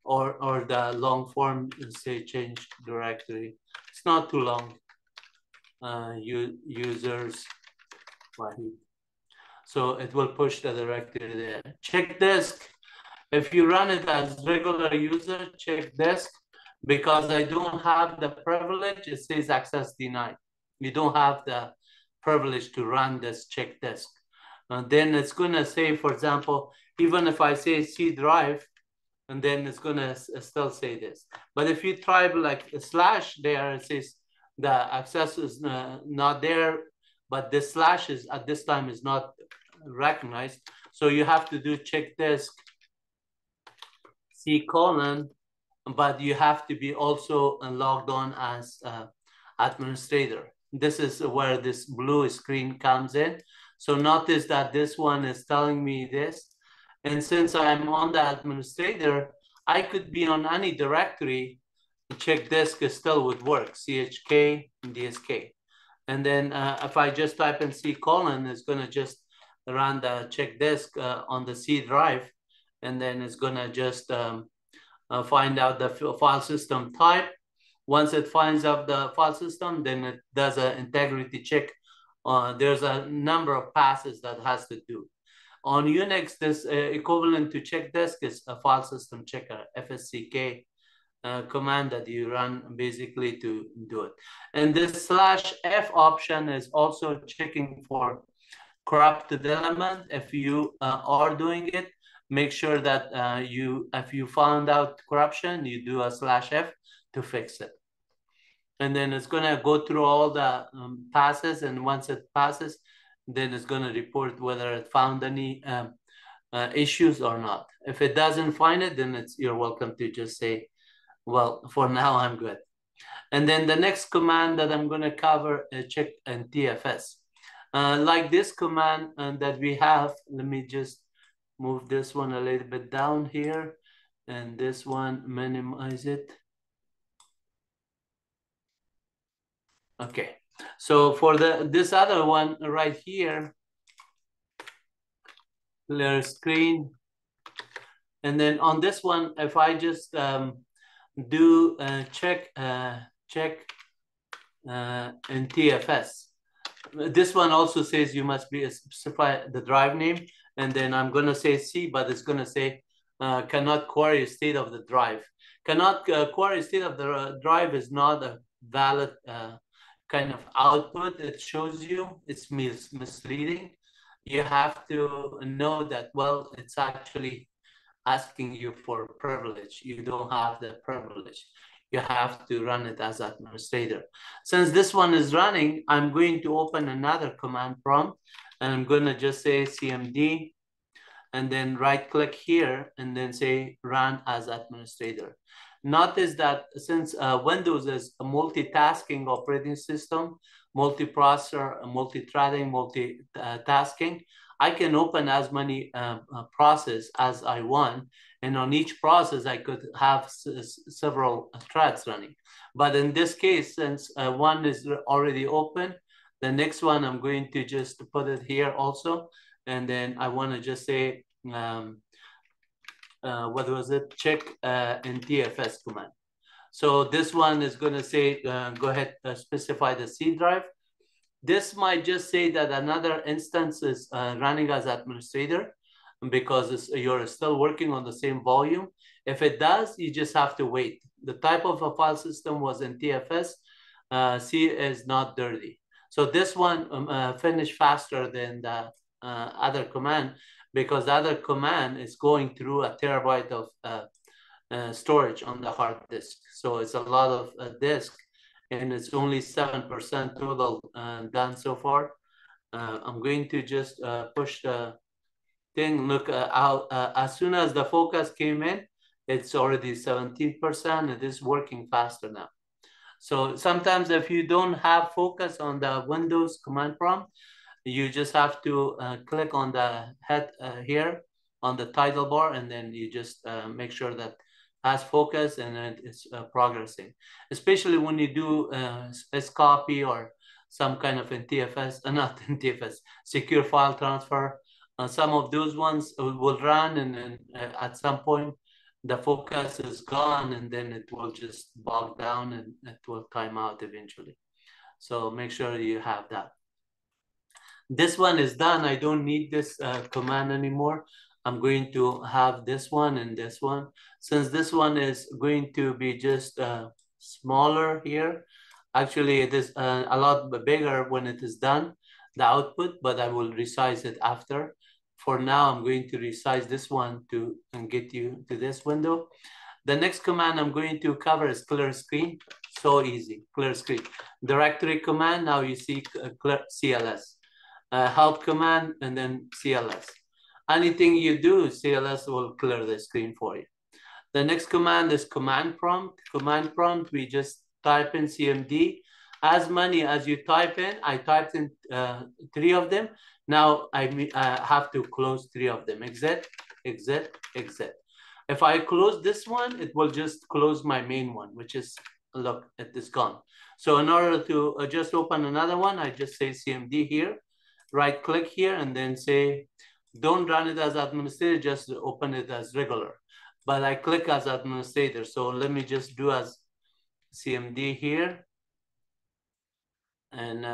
or the long form, say change directory. It's not too long. Users Wahid. So it will push the directory there. Check disk. If you run it as regular user, check disk. Because I don't have the privilege, it says access denied. You don't have the privilege to run this check disk. Then it's gonna say, for example, even if I say C drive, and then it's gonna still say this. But if you try like a slash there, it says the access is not there, but the slash is at this time is not recognized. So you have to do check disk C:, but you have to be also logged on as administrator. This is where this blue screen comes in. So notice that this one is telling me this. And since I'm on the administrator, I could be on any directory. Check disk still would work, chk, dsk. And then if I just type in C:, it's gonna just run the check disk on the C drive. And then it's gonna just find out the file system type. Once it finds out the file system, then it does an integrity check. There's a number of passes that has to do. On Unix, this equivalent to check desk is a file system checker, FSCK command that you run basically to do it. And this /f option is also checking for corrupted element. If you are doing it, make sure that if you found out corruption, you do a /f to fix it. And then it's gonna go through all the passes, and once it passes, then it's gonna report whether it found any issues or not. If it doesn't find it, then you're welcome to just say, well, for now I'm good. And then the next command that I'm gonna cover is check NTFS. Like this command that we have, let me just move this one a little bit down here, and this one, minimize it. Okay, so for this other one right here, clear screen. And then on this one, if I just do check NTFS, this one also says you must specify the drive name, and then I'm gonna say C, but it's gonna say cannot query state of the drive. Cannot query state of the drive is not a valid kind of output it shows you. It's misleading. You have to know that, well, it's actually asking you for privilege. You don't have the privilege. You have to run it as administrator. Since this one is running, I'm going to open another command prompt, and I'm going to just say CMD, and then right click here, and then say run as administrator. Notice that since Windows is a multitasking operating system, multi-processor, multi-threading, multitasking, I can open as many processes as I want. And on each process, I could have several threads running. But in this case, since one is already open, the next one, I'm going to just put it here also. And then I want to just say, what was it? Check NTFS command. So this one is going to say, go ahead, specify the C drive. This might just say that another instance is running as administrator because you're still working on the same volume. If it does, you just have to wait. The type of a file system was NTFS. C is not dirty. So this one finished faster than the other command, because the other command is going through a terabyte of storage on the hard disk. So it's a lot of disk, and it's only 7% total done so far. I'm going to just push the thing. Look out, as soon as the focus came in, it's already 17%. It is working faster now. So sometimes if you don't have focus on the Windows command prompt, you just have to click on the head here on the title bar, and then you just make sure that has focus and it's progressing. Especially when you do scopy or some kind of NTFS, not NTFS, secure file transfer. Some of those ones will run, and then at some point, the focus is gone, and then it will just bog down and it will time out eventually. So make sure you have that. This one is done. I don't need this command anymore. I'm going to have this one and this one. Since this one is going to be just smaller here, actually it is a lot bigger when it is done, the output, but I will resize it after. For now, I'm going to resize this one to get you to this window. The next command I'm going to cover is clear screen. So easy, clear screen. Directory command, now you see clear CLS. Help command, and then CLS. Anything you do, CLS will clear the screen for you. The next command is command prompt. Command prompt, we just type in CMD. As many as you type in, I typed in 3 of them. Now I have to close 3 of them. Exit, exit, exit. If I close this one, it will just close my main one, which is, look, it is gone. So in order to just open another one, I just say CMD here. Right click here and then say, don't run it as administrator, just open it as regular. But I click as administrator. So let me just do as CMD here. And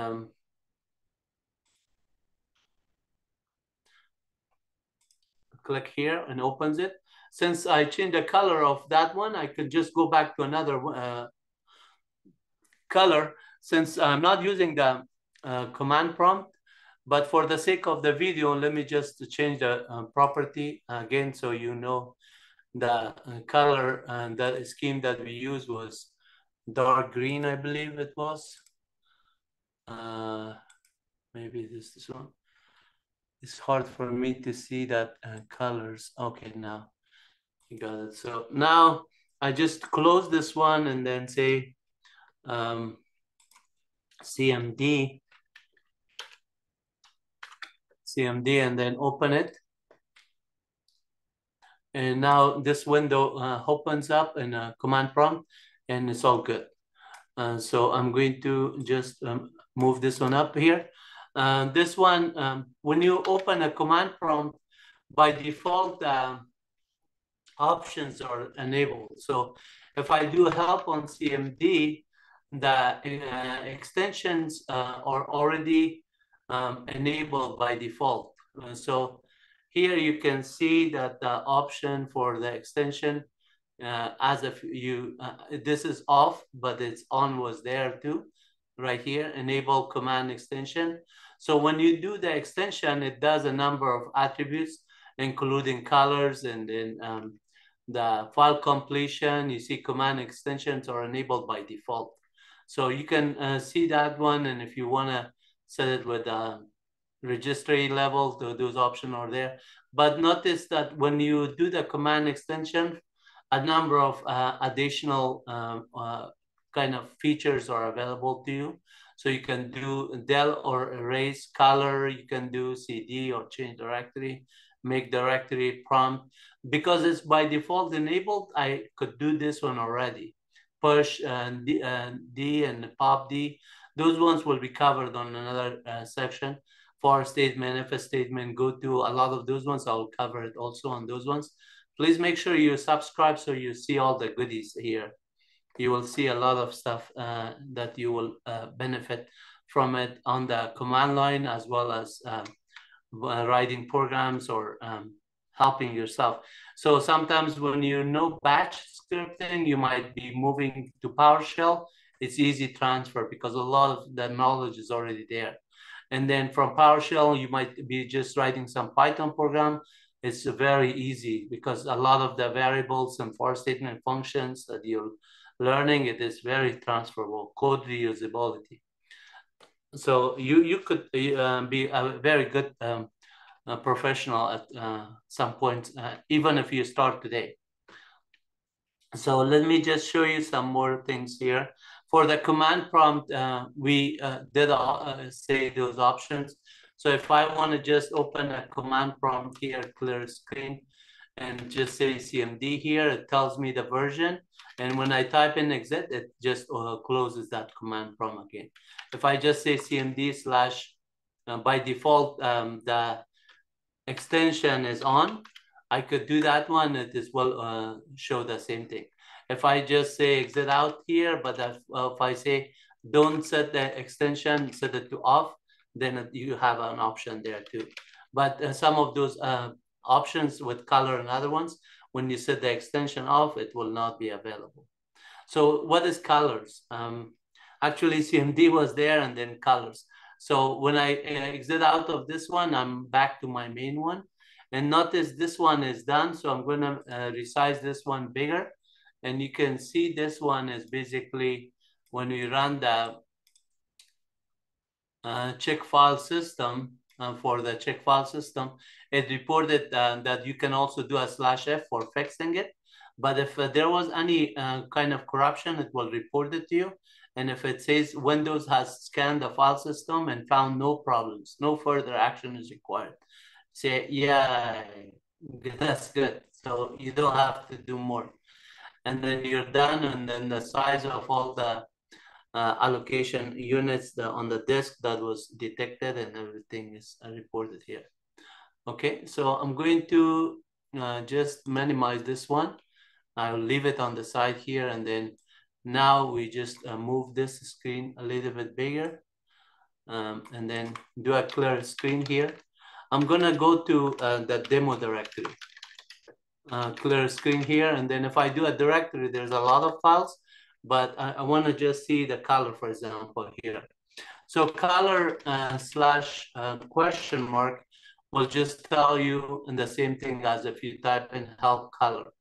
click here and opens it. Since I changed the color of that one, I could just go back to another color, since I'm not using the command prompt. But for the sake of the video, let me just change the property again, so you know the color and the scheme that we used was dark green, I believe it was. Maybe this one. It's hard for me to see that colors. Okay, now you got it. So now I just close this one and then say CMD, and then open it. And now this window opens up in a command prompt, and it's all good. So I'm going to just move this one up here. This one, when you open a command prompt, by default, options are enabled. So if I do help on CMD, the extensions are already enabled by default. So here you can see that the option for the extension, as if you, this is off, but it's on was there too, right here, enable command extension. So when you do the extension, it does a number of attributes, including colors, and then the file completion. You see command extensions are enabled by default. So you can see that one, and if you want to set it with registry level, those options are there. But notice that when you do the command extension, a number of additional kind of features are available to you. So you can do del or erase color, you can do CD or change directory, make directory prompt. Because it's by default enabled, I could do this one already. Push D and pop D. Those ones will be covered on another section. For statement, if a statement, go to a lot of those ones, I'll cover it also on those ones. Please make sure you subscribe so you see all the goodies here. You will see a lot of stuff that you will benefit from it on the command line, as well as writing programs or helping yourself. So sometimes when you know batch scripting, you might be moving to PowerShell. It's easy transfer because a lot of the knowledge is already there. And then from PowerShell, you might be just writing some Python program. It's very easy because a lot of the variables and for statement functions that you're learning, it is very transferable, code reusability. So you could be a very good professional at some point, even if you start today. So let me just show you some more things here. For the command prompt, we did say those options. So if I want to just open a command prompt here, clear screen, and just say CMD here, it tells me the version. And when I type in exit, it just closes that command prompt again. If I just say CMD slash, by default, the extension is on, I could do that one. It is will show the same thing. If I just say exit out here, but if I say don't set the extension, set it to off, then you have an option there too. But some of those options with color and other ones, when you set the extension off, it will not be available. So what is colors? Actually, CMD was there and then colors. So when I exit out of this one, I'm back to my main one. And notice this one is done. So I'm going to resize this one bigger. And you can see this one is basically when we run the check file system, for the check file system, it reported that you can also do a /F for fixing it. But if there was any kind of corruption, it will report it to you. And if it says Windows has scanned the file system and found no problems, no further action is required, say, yeah, that's good. So you don't have to do more. And then you're done. And then the size of all the allocation units on the disk that was detected and everything is reported here. Okay, so I'm going to just minimize this one. I'll leave it on the side here, and then now we just move this screen a little bit bigger, and then do a clear screen here. I'm gonna go to the demo directory. Clear screen here, and then if I do a directory, there's a lot of files, but I want to just see the color, for example, here. So color slash question mark will just tell you the same thing as if you type in help color.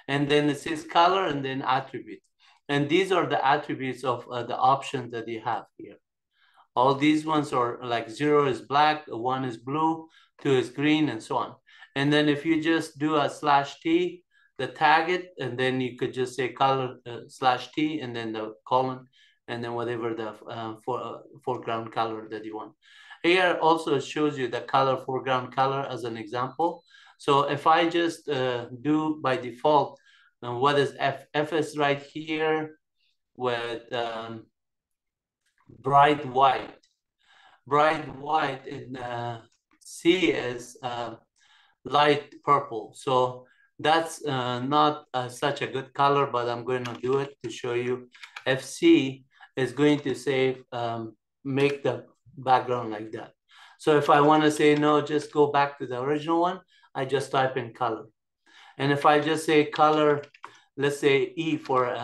And then it says color and then attributes. And these are the attributes of the options that you have here. All these ones are like 0 is black, 1 is blue, 2 is green, and so on. And then if you just do a /t, the tag it, and then you could just say color /t, and then the colon, and then whatever the foreground color that you want. Here also shows you the color, foreground color as an example. So if I just do by default, what is F? F is right here with bright white. Bright white in C is light purple. So that's not such a good color, but I'm going to do it to show you. FC is going to say, make the background like that. So if I want to say, no, just go back to the original one, I just type in color. And if I just say color, let's say E for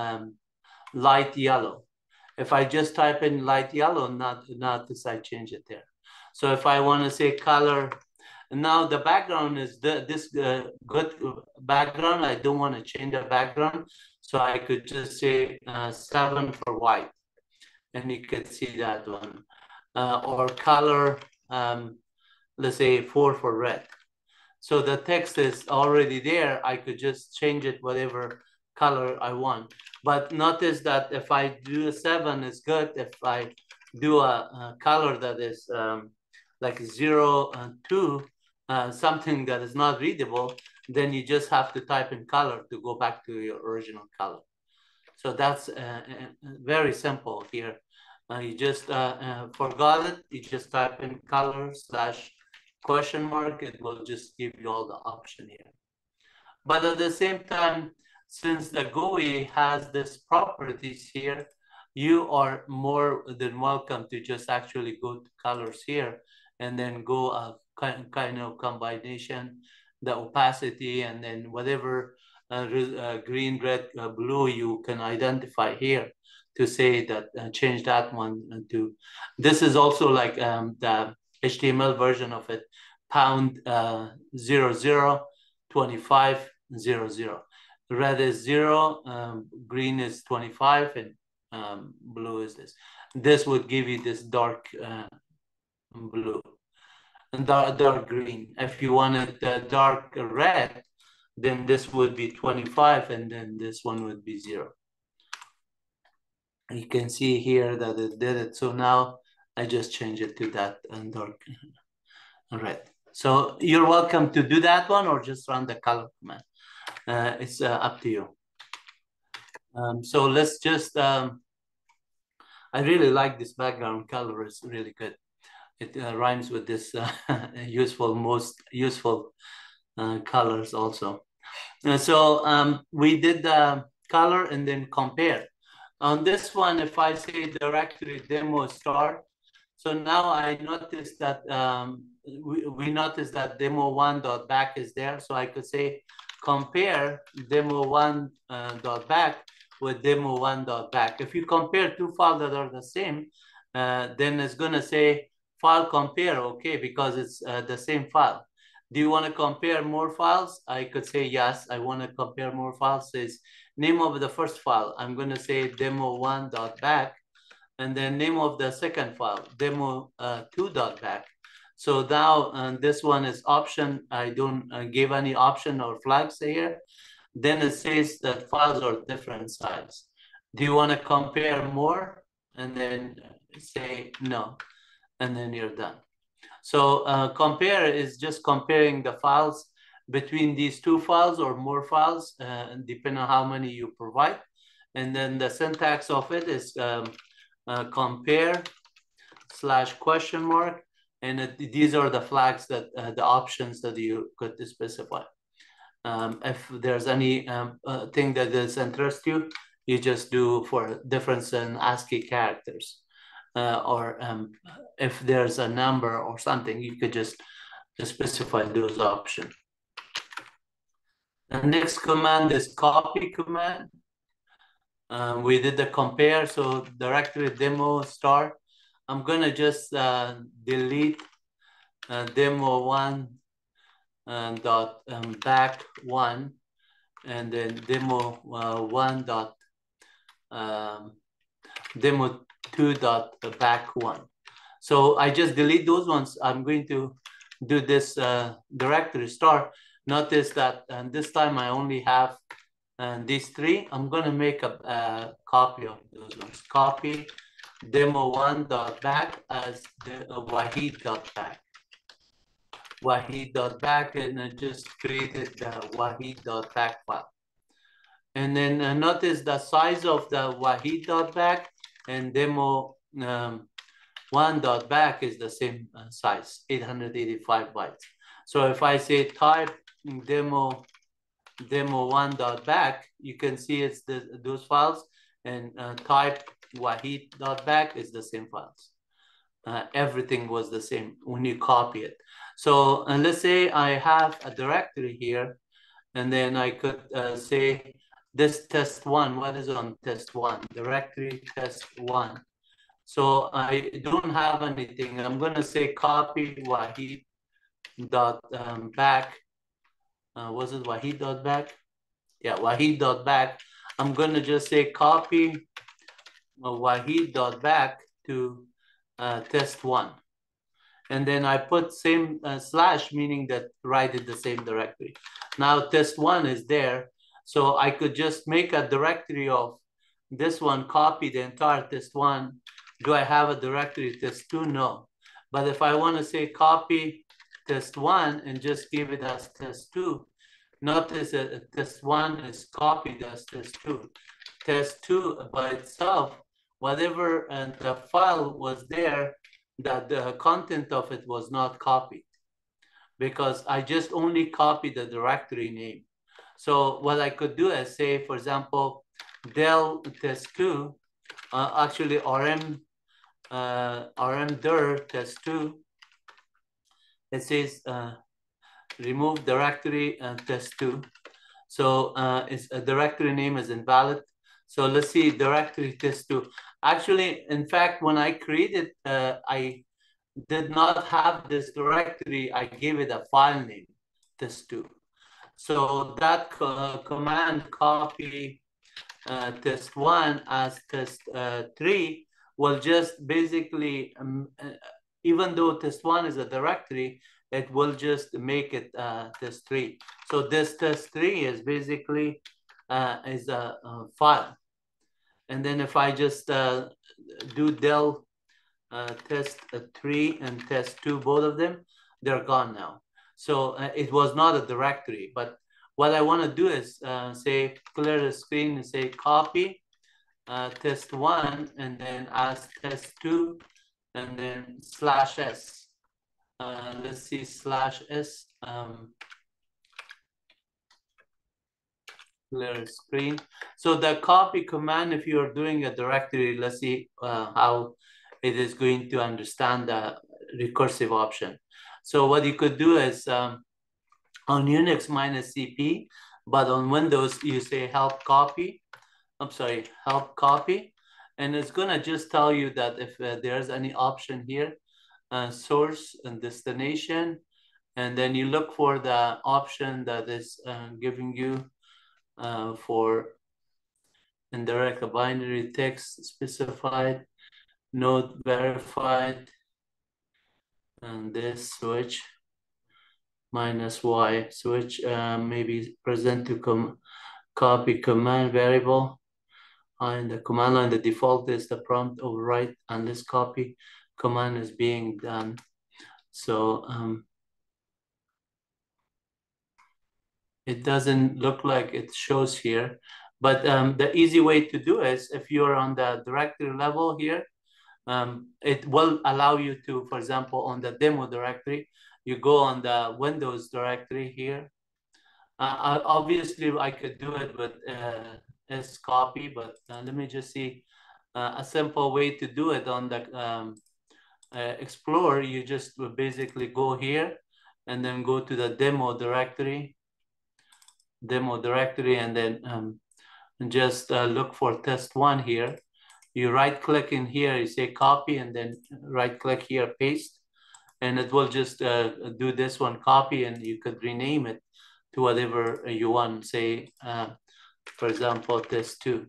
light yellow. If I just type in light yellow, not this, I change it there. So if I want to say color, now the background is this good background. I don't want to change the background. So I could just say 7 for white. And you could see that one. Or color, let's say 4 for red. So the text is already there. I could just change it whatever color I want. But notice that if I do a 7, it's good. If I do a color that is like 0 and 2, something that is not readable, then you just have to type in color to go back to your original color. So that's very simple here. You just forgot it. You just type in color /question mark. It will just give you all the option here. But at the same time, since the GUI has these properties here, you are more than welcome to just actually go to colors here and then go a kind of combination, the opacity, and then whatever green, red, blue you can identify here to say that change that one to. This is also like the HTML version of it, pound 0025 00. Red is 0, green is 25, and blue is this. This would give you this dark blue and dark green. If you wanted dark red, then this would be 25, and then this one would be 0. You can see here that it did it. So now I just change it to that and dark red. So you're welcome to do that one or just run the color command. It's up to you. So let's just, I really like this background color. It's really good. It rhymes with this most useful colors also. So we did the color and then compare. On this one, if I say directory demo start, so now I noticed that we noticed that demo1.back is there. So I could say compare demo1.back with demo1.back. If you compare two files that are the same, then it's going to say file compare, okay, because it's the same file. Do you want to compare more files? I could say yes, I want to compare more files. Says name of the first file. I'm going to say demo1.back, and then name of the second file, demo2.back. So now this one is option. I don't give any option or flags here. Then it says that files are different size. Do you want to compare more? And then say no, and then you're done. So compare is just comparing the files between these two files or more files, depending on how many you provide. And then the syntax of it is compare /question mark. And these are the flags that the options that you could specify. If there's any thing that is interest you, you just do for difference in ASCII characters. Or if there's a number or something, you could just specify those options. The next command is copy command. We did the compare, so directory demo star. I'm gonna just delete demo1 dot back one, and then demo1 dot demo2 dot back one. So I just delete those ones. I'm going to do this directory star. Notice that this time I only have these three. I'm going to make a copy of those ones. Copy demo1 dot back as Wahid dot back. Wahid dot back, and I just created the Wahid dot back file. And then notice the size of the Wahid dot back and demo one dot back is the same size, 885 bytes. So if I say type demo1 dot back, you can see it's those files, and type Wahid dot back is the same files. Everything was the same when you copy it. So let's say I have a directory here, and then I could say this test one. What is on test one? Directory test one. So I don't have anything. I'm going to say copy Wahid dot back. Was it Wahid dot back? Yeah, Wahid dot back. I'm going to just say copy Wahid dot back to test one. And then I put same slash, meaning that right in the same directory. Now test one is there. So I could just make a directory of this one, copy the entire test one. Do I have a directory test two? No. But if I want to say copy test one and just give it as test two, notice that test one is copied as test two. Test two by itself, whatever the file was there, that the content of it was not copied, because I just only copied the directory name. So what I could do is say, for example, del test2, actually rm dir test2, it says remove directory test2. So it's a directory name is invalid. So let's see directory test2. Actually, in fact, when I created, I did not have this directory. I gave it a file name, test2. So that command copy test1 as test3 will just basically, even though test1 is a directory, it will just make it test3. So this test3 is basically is a file. And then if I just do del test3 and test2, both of them, they're gone now. So it was not a directory, but what I want to do is say clear the screen and say copy test1 and then as test2 and then /s. Let's see /s. Clear screen. So the copy command, if you are doing a directory, let's see how it is going to understand the recursive option. So what you could do is on Unix -cp, but on Windows you say help copy. I'm sorry, help copy, and it's gonna just tell you that if there's any option here, source and destination, and then you look for the option that is giving you for indirect binary text specified, node verified, and this switch -y switch maybe present to copy command variable. In the command line, the default is the prompt overwrite unless copy command is being done. So it doesn't look like it shows here, but the easy way to do is if you're on the directory level here, it will allow you to, for example, on the demo directory, you go on the Windows directory here. Obviously, I could do it with scopy, but let me just see a simple way to do it on the Explorer. You just basically go here and then go to the demo directory, and then just look for test1 here. You right click in here, you say copy, and then right click here, paste, and it will just do this one, copy, and you could rename it to whatever you want, say, for example, test2.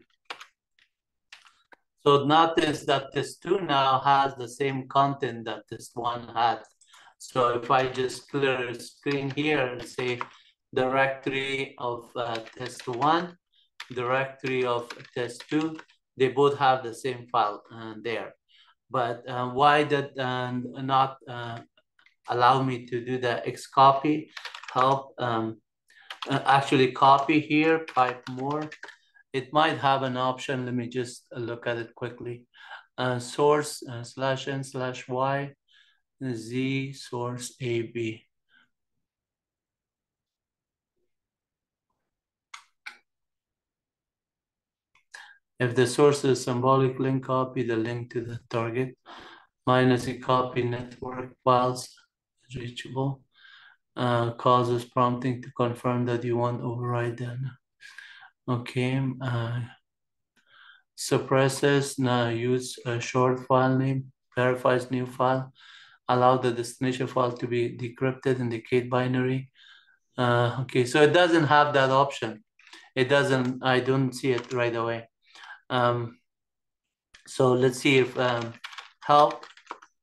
So notice that test2 now has the same content that test1 had. So if I just clear the screen here and say directory of test1, directory of test2, they both have the same file there. But why did not allow me to do the xcopy? Help actually copy here, pipe more. It might have an option. Let me just look at it quickly. Source /n/y z source AB. If the source is symbolic link, copy the link to the target. Minus a copy network files is reachable. Causes prompting to confirm that you want override then. Okay. Suppresses, now use a short file name, verifies new file, allow the destination file to be decrypted, indicate binary. Okay, so it doesn't have that option. It doesn't, I don't see it right away. So let's see if help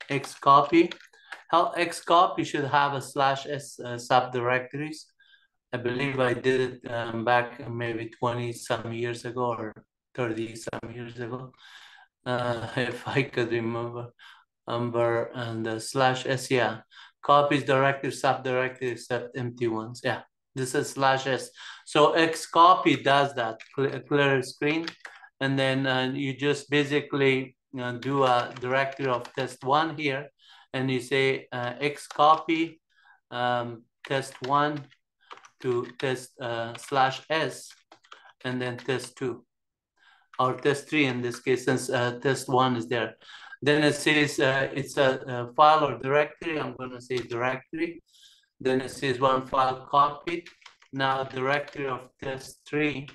xcopy. Help xcopy should have a /s subdirectories. I believe I did it back maybe 20 some years ago or 30 some years ago. If I could remember number and the /s, yeah. Copies directory, subdirectory, except empty ones. Yeah, this is /s. So xcopy does that, clear screen. And then you just basically do a directory of test1 here. And you say xcopy test1 to test /s, and then test2 or test3 in this case, since test1 is there. Then it says it's a file or directory. I'm going to say directory. Then it says one file copied. Now directory of test3,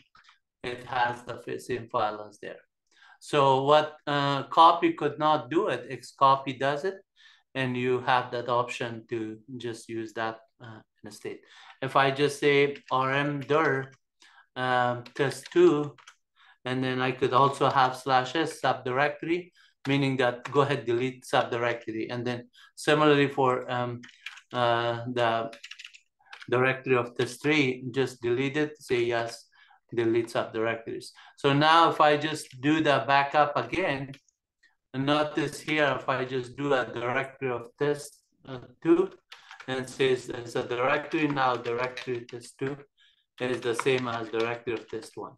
it has the same file as there. So what copy could not do it, xcopy does it, and you have that option to just use that instead. If I just say rmdir test2, and then I could also have /s subdirectory, meaning that go ahead, delete subdirectory. And then similarly for the directory of test3, just delete it, say yes, delete subdirectories. So now if I just do the backup again, and notice here, if I just do a directory of test2, and it says there's a directory, now directory test2 is the same as directory of test1.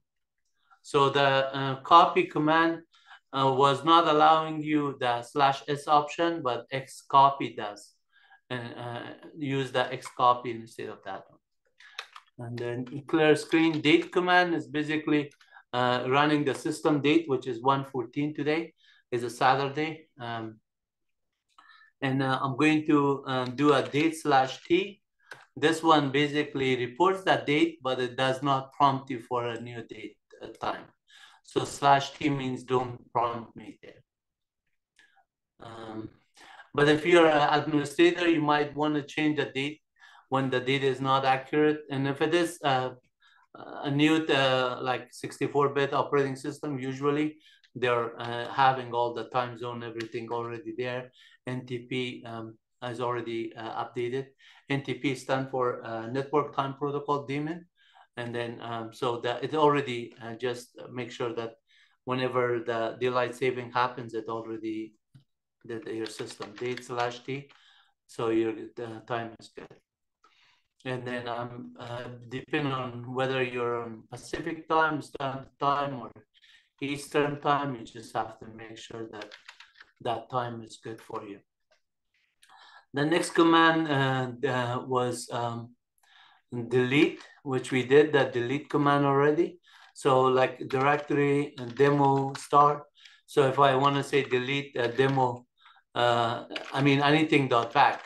So the copy command was not allowing you the /s option, but xcopy does, and use the xcopy instead of that one. And then clear screen date command is basically running the system date, which is 1/14 today, is a Saturday. And I'm going to do a date /t. This one basically reports that date, but it does not prompt you for a new date time. So /t means don't prompt me there. But if you're an administrator, you might want to change the date when the date is not accurate. And if it is a new like 64-bit operating system, usually they're having all the time zone, everything already there. NTP is already updated. NTP stands for Network Time Protocol daemon. And then so that it already just make sure that whenever the daylight saving happens, it already did your system date /t, so your time is good. And then depending on whether you're on Pacific time, Standard Time, or Eastern time, you just have to make sure that that time is good for you. The next command was delete, which we did that delete command already. So like directory and demo star. So if I want to say delete demo, I mean anything .back,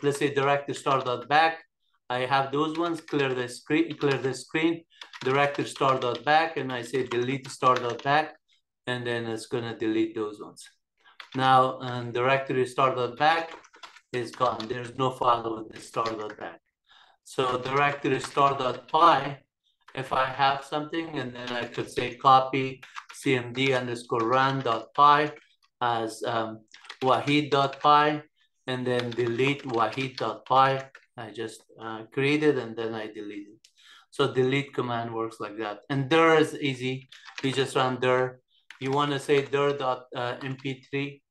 let's say directory star.back. I have those ones, clear the screen, directory star.back, and I say delete star.back, and then it's gonna delete those ones. Now, directory star.back is gone. There's no file with the star.back. So directory star.py, if I have something, and then I could say copy cmd_run.py as wahid.py, and then delete wahid.py. I just created and then I deleted. So delete command works like that. And dir is easy. You just run dir. You want to say dir.mp3.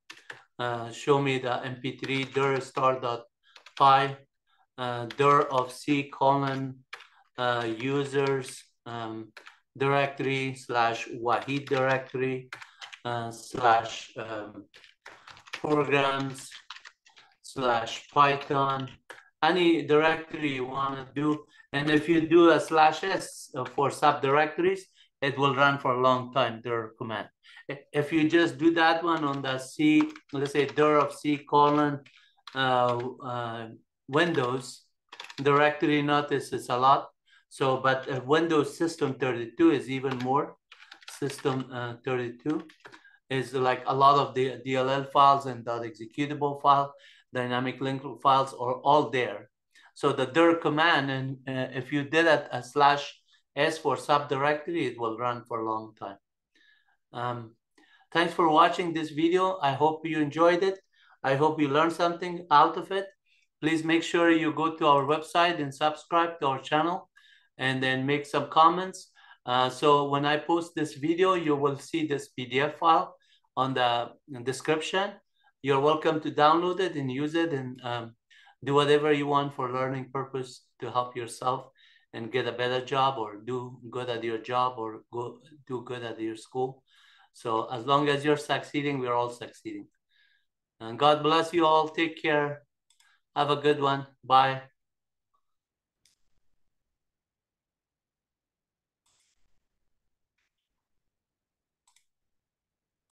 Show me the mp3 dir star.py. Dir of C : users directory / Wahid directory / programs / Python, any directory you want to do. And if you do a /s for subdirectories, it will run for a long time, dir command. If you just do that one on the C, let's say dir of C : Windows directory, notice it's a lot. So, but Windows System 32 is even more. System 32 is like a lot of the DLL files and .executable file, dynamic link files are all there. So the dir command, and if you did a /s for subdirectory, it will run for a long time. Thanks for watching this video. I hope you enjoyed it. I hope you learned something out of it. Please make sure you go to our website and subscribe to our channel, and then make some comments. So when I post this video, you will see this PDF file on the description. You're welcome to download it and use it, and do whatever you want for learning purpose to help yourself and get a better job, or do good at your job, or do good at your school. So as long as you're succeeding, we're all succeeding. And God bless you all. Take care. Have a good one. Bye.